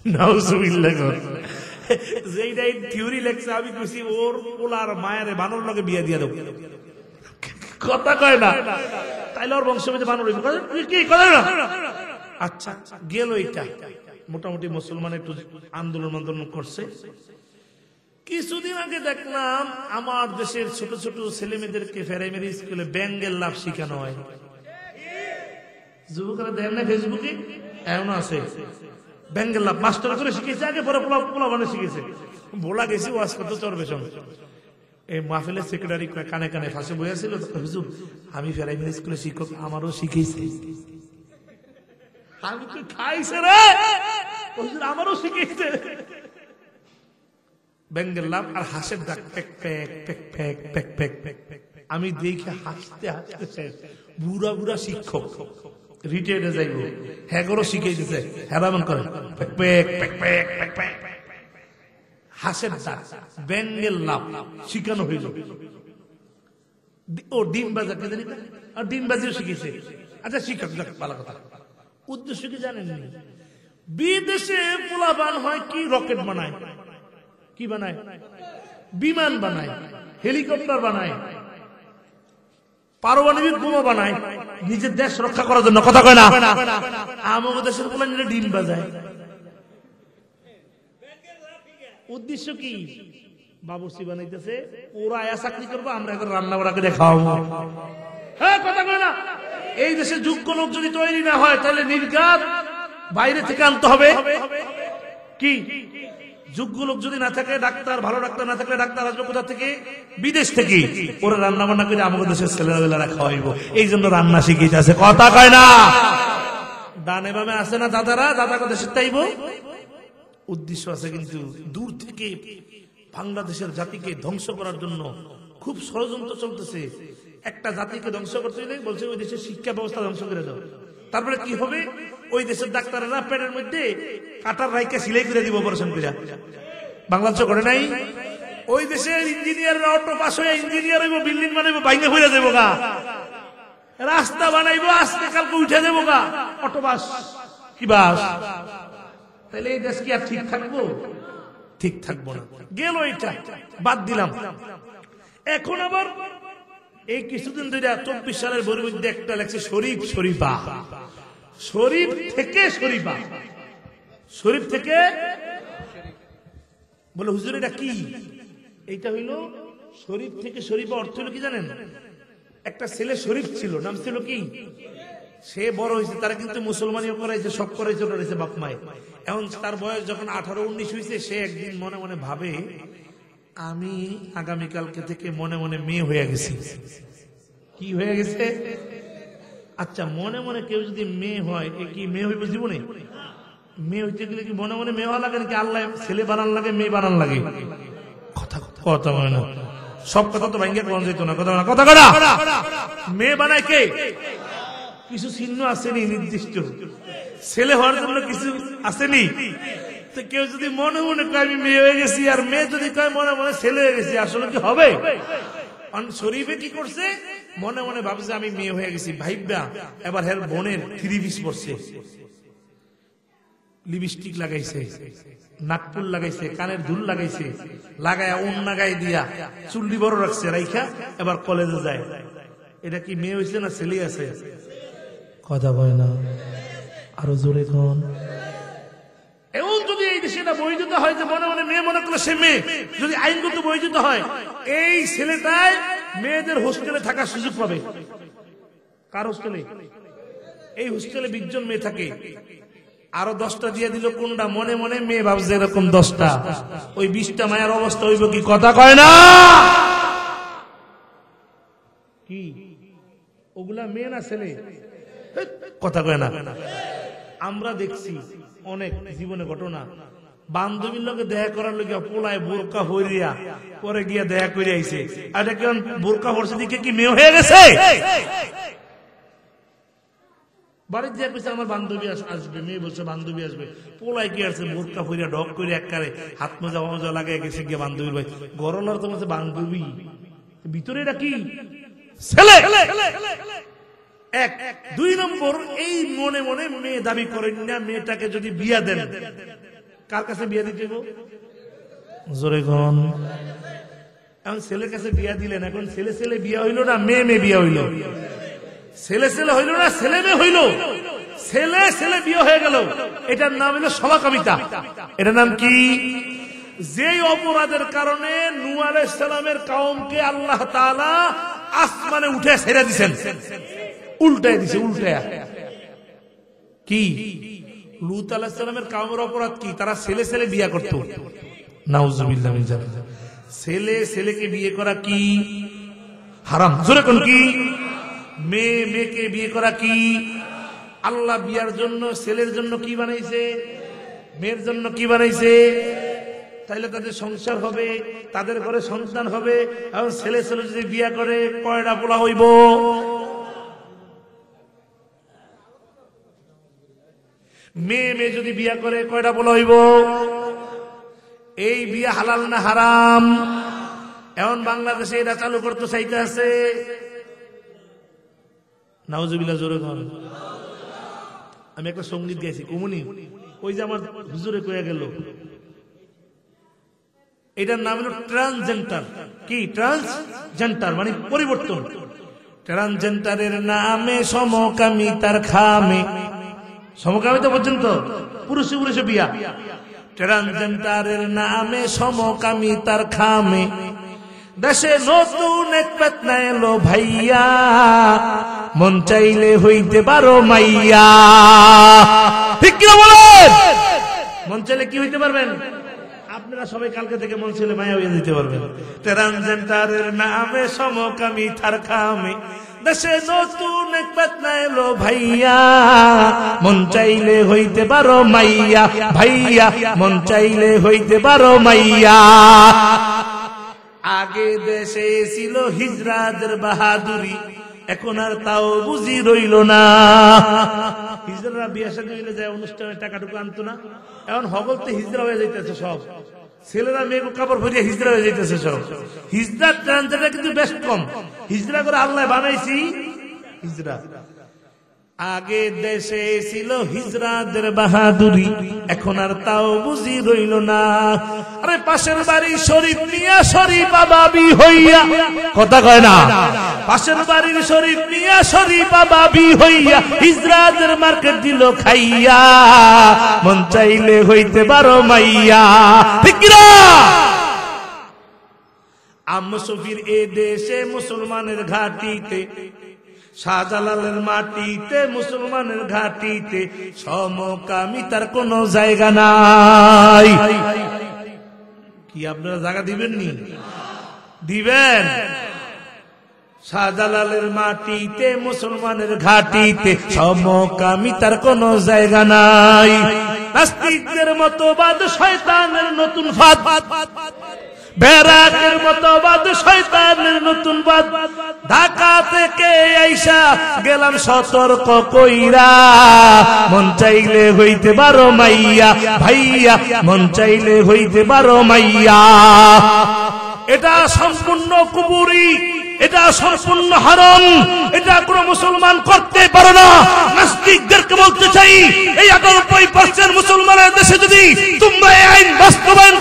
নাউজুবিল্লাহ। যেইটাই থিওরি লেখছে আমি কইছি ওর পোলার মায়ের বানর লগে বিয়া দিয়ে দেব, কথা কয় না, তাইলে ওর বংশ মধ্যে বানর কি করে না। আচ্ছা গেল এটা, মোটামুটি মুসলমান একটু আন্দোলন করছে। কিছুদিন আগে দেখলাম আমার দেশের ছোট ছোট ছেলে মেয়েদেরকে প্রাইমারি স্কুলে ব্যাঙ্গের লাভ শিখানো হয়। যুবকরা দেন না ফেসবুকে, এমন আছে ব্যাঙ্গের লাভ মাস্টার করে শিখেছে, আগে পরে পোলা মানে শিখেছে। বলা গেছি ওয়াজ করতে চড়বে সঙ্গে, এই মাহফিলের সেক্রেটারি কানে কানে ফাঁসে বইয়াছিল, হুজুর আমি প্রাইমারি স্কুলে শিক্ষক, আমারও শিখেছে। আমি তো খাইছে রে হুজুর, আমারও শিখেছে। ব্যাঙ্গের লাভ আর হাসের ডাক, পেক পেক পেক পেক পেক পেক পেক পেক। আমি দেখে হাসতে হাসতে শেষ। বুড়া বুড়া শিক্ষক রিটায়ার্ডে যাইব, হ্যাগরও শিখে দিতেছে, হেরামন করে পেক পেক পেক পেক পেক পেক। হাসের ডাক, ব্যাঙ্গের লাভ শিখানো হইল। ও ডিম বাজা কে জানি, আর ডিম বাজিও শিখেছে। আচ্ছা শিক্ষক ভালো কথা, উদ্দেশ্য কি জানেন? বিদেশে পোলাপান হয় কি রকেট বানায়, কি বানায়, বিমান বানায়, হেলিকপ্টার বানায়, পারমাণবিক বোমা বানায়, নিজের দেশ রক্ষা করার জন্য, কথা কয় না। আমাদের দেশের পোলা নিয়ে ডিম বাজায়, উদ্দেশ্য কি? বাবুর্চি বানাইতেছে, ওরা আয়া চাকরি করবো, আমরা এখন রান্না বাড়া করে খাওয়াবো। হ্যাঁ কথা কয় না। এই দেশে যোগ্য লোক যদি তৈরি না হয় তাহলে নির্ঘাত বাইরে থেকে আনতে হবে। কি যোগ্য লোক যদি না থাকে, ডাক্তার ভালো ডাক্তার না থাকলে ডাক্তার আসবে কোথা থেকে? বিদেশ থেকে। ওরা রান্না বান্না করে আমাদের দেশের ছেলেবেলারা খাওয়াইব, এই জন্য রান্না শিখিতে আছে, কথা কয় না। ডানে বামে আছে না দাদারা, দাদাকে দেশের চাইব, উদ্দেশ্য আছে। কিন্তু দূর থেকে বাংলাদেশের জাতিকে ধ্বংস করার জন্য খুব ষড়যন্ত্র চলতেছে। একটা জাতিকে ধ্বংস করতে হলে বলছে ওই দেশের শিক্ষা ব্যবস্থা ধ্বংস করে দাও। তারপরে কি হবে? ওই দেশের ডাক্তাররা পেটের মধ্যে কাটার রাইকা সিলাই করে দিব অপারেশন করে। বাংলাদেশে করে নাই? ওই দেশের ইঞ্জিনিয়াররা অটো পাস হয়ে ইঞ্জিনিয়ার হইব, বিল্ডিং বানাইবো, ভাঙে হয়ে যাবো গা, রাস্তা বানাইবো, আজকে কালকে উঠে যাবো গা, অটো বাস কি বাস। তাহলে এই দেশ কি আর ঠিক থাকবো? ঠিক থাকবো না। গেল এটা, বাদ দিলাম। এখন আবার এই কিছুদিন ধরে 24 সালের বইয়ের মধ্যে একটা লেখছে শরীফ শরীফা, শরীফ থেকে শরীফা, শরীফ থেকে বলে হুজুর এটা কি? এইটা হইল শরীফ থেকে শরীফা। অর্থ হলো কি জানেন? একটা ছেলে শরীফ ছিল, নাম ছিল কি? সে বড় হয়েছে, তারা কিন্তু মুসলমানিও করাইছে, সব করাইছে, রয়েছে বাপ মায়ে। এখন তার বয়স যখন 18-19 হয়েছে, সে একদিন মনে মনে ভাবে আমি আগামীকালকে থেকে মনে মনে মেয়ে হয়ে গেছি। কি হয়ে গেছে? আচ্ছা, মনে মনে কেউ যদি মেয়ে হয়, এ কি মেয়ে হইব জীবনে? মেয়ে হইতে গেলে কি মনে মনে মেয়ে হওয়া লাগে নাকি আল্লাহ ছেলে বানান লাগে, মেয়ে বানান লাগে? কথা বলে না, সব কথা তো ভাঙ্গিয়া কোন যেত না। কথা কথা মেয়ে বানায় কে? কিছু চিহ্ন আসেনি নির্দিষ্ট, ছেলে হওয়ার জন্য কিছু আসেনি। তো কেউ যদি মনে মনে কয় আমি মেয়ে হয়ে গেছি, আর মেয়ে যদি কয় মনে মনে ছেলে হয়ে গেছি, আসলে কি হবে? শরীফে কি করছে? মনে মনে ভাবছে আমি মেয়ে হয়ে গেছি, ভাইবা এবার হের বোনের 3 পিস পড়ছে, লিপস্টিক লাগাইছে, নাকপুর লাগাইছে, কানের দুল লাগাইছে, লাগায়া ওন্না গায়ে দিয়া চুল্লি বড় রাখছে, রাইখা এবার কলেজে যায়। এটা কি মেয়ে হয়েছে না ছেলে আছে? কথা বলে না, আরো জোরে কোন। এমন যদি এই দেশে এটা বৈধতা হয় যে মনে মনে মেয়ে মনে করলে সে মেয়ে, যদি আইনগত বৈধতা হয়, এই ছেলেটাই মেয়েদের হোস্টেলে থাকার সুযোগ পাবে। কার হোস্টেলে? এই হোস্টেলে 20 জন মেয়ে থাকে, আরো 10টা দিয়ে দিল কোনটা? মনে মনে মেয়ে ভাবছে এরকম 10টা, ওই 20টা মায়ের অবস্থা হইব কি? কথা কয় না কি? ওগুলা মেয়ে না ছেলে? কথা কয় না। আমরা দেখছি অনেক জীবনে ঘটনা, বান্ধবীর লোকে দেখা করার লোক পোলায় বোরকা হইয়া পরে গিয়া দেখা করে আইছে, আর কেমন বোরকা হরছে দিকে কি মেয়ে হয়ে গেছে? বাড়ির দিয়া কইছে আমার বান্ধবী আসবে, মেয়ে বলছে বান্ধবী আসবে, পোলায় কি আসছে বোরকা হইয়া ডক করে একবারে হাত মোজা মোজা লাগাই গেছে গিয়া বান্ধবীর ভাই গরলার তো বলছে বান্ধবী, ভিতরে এটা কি ছেলে? 1 2 নম্বর, এই মনে মনে মেয়ে দাবি করেন না, মেয়েটাকে যদি বিয়া দেন, কার কাছে বিয়া দিতে জোরে কোন? এখন ছেলের কাছে বিয়া দিলেন, এখন ছেলে ছেলে বিয়া হইল না মেয়ে মেয়ে বিয়া হইল? ছেলে ছেলে হইল না ছেলে মেয়ে হইল? ছেলে ছেলে বিয়ে হয়ে গেল। এটার নাম হইল সমকামিতা। এটার নাম কি? যেই অপরাধের কারণে নূহ আলাইহিস সালামের কওমকে আল্লাহ তাআলা আসমানে উঠে ছেড়ে দিয়েছেন, উল্টায় দিছে, উল্টায়া। কি? লূত আলাইহিস সালামের কওমের অপরাধ কি? তারা ছেলে ছেলে বিয়ে করত। নাউজুবিল্লাহ মিন যালিক। ছেলে ছেলেকে বিয়ে করা কি? হারাম। জোরে কোন কি? মেয়ে মেয়েকে বিয়ে করা কি? আল্লাহ বিয়ার জন্য ছেলের জন্য কি বানাইছে, মেয়ের জন্য কি বানাইছে? তাইলে তাদের সংসার হবে, তাদের ঘরে সন্তান হবে। এখন ছেলে ছেলে যদি বিয়া করে কয়টা পোলা হইব? মেয়ে মেয়ে যদি বিয়া করে কয়টা পোলা হইব? এই বিয়া হালাল না হারাম? এখন বাংলাদেশে এটা চালু করতে চাইতে আছে। নাউজুবিল্লাহ, জোরে ধর। আমি একটা সঙ্গীত গাইছি কমুনি, ওই যে আমার হুজুরে কয়ে গেল, এটার নাম হলো ট্রান্সজেন্ডার। কি? ট্রান্সজেন্ডার মানে পরিবর্তন। ট্রান্সজেন্ডারের নামে সমকামিতার খামে, সমকামিতা পর্যন্ত পুরুষে পুরুষে বিয়া। ট্রান্সজেন্ডারের নামে সমকামিতার খামে দেশে নতুন এক পেতনা এলো ভাইয়া, মন চাইলে হইতে পারো মাইয়া। ঠিক কি বলেন? মন চাইলে কি হইতে পারবেন? আপনারা সবাই কালকে থেকে মন চাইলে মায়া হইয়া দিতে পারবেন। ট্রান্সজেন্ডারের নামে সমকামিতার খামে দেশে নতুন এক পেতনা এলো ভাইয়া, মন চাইলে হইতে পারো মাইয়া। ভাইয়া মন চাইলে হইতে পারো মাইয়া। আগে দেশে ছিল হিজরাদের বাহাদুরি, এখন আর তাও বুঝি রইল না। হিজরারা বিয়ে শাদী হইলে যায় অনুষ্ঠানে টাকাটুকু আনতো না, এখন হগলতে হিজরা হয়ে যাইতেছে সব। ছেলেরা মেয়েকে কাপড় পরিয়ে হিজরা হয়ে যাইতেছে সব। হিজরার ট্রান্সফারটা কিন্তু বেশ কম। হিজরা করে আল্লাহ বানাইছি হিজরা। আগে দেশে ছিল হিজরাদের বাহাদুরি, এখন আর তাও বুঝি রইল না। আরে পাশের বাড়ি শরীফ মিয়া শরীফ বাবাবি হইয়া, কথা কয় না, পাশের বাড়ির শরীফ মিয়া শরীফ বাবাবি হইয়া হিজরাদের মার্কেট দিল খাইয়া, মন চাইলে হইতে পারো মাইয়া, ঠিক না? আমসফির এ দেশে মুসলমানের ঘাটিতে, শাহজালালের মাটিতে মুসলমানের ঘাটিতে সমকামিতার কোন জায়গা নাই। কি আপনারা জায়গা দিবেন নি? দিবেন? শাহজালালের মাটিতে মুসলমানের ঘাটিতে সমকামিতার কোন জায়গা নাই। নাস্তিকদের মতবাদ শয়তানের নতুন ফাঁদ, বেরাকের মতবাদ শয়তানের নতুন বাদ। ঢাকা থেকে আইসা গেলাম সতর্ক কইরা, মন চাইলে হইতে পারো মাইয়া ভাইয়া, মন চাইলে হইতে পারো মাইয়া। এটা সম্পূর্ণ কুফরি, এটা সম্পূর্ণ হারাম, এটা কোন মুসলমান করতে পারে না। নাস্তিকদেরকে বলতে চাই, এই 98% মুসলমানের দেশে যদি তোমরা এই আইন বাস্তবায়ন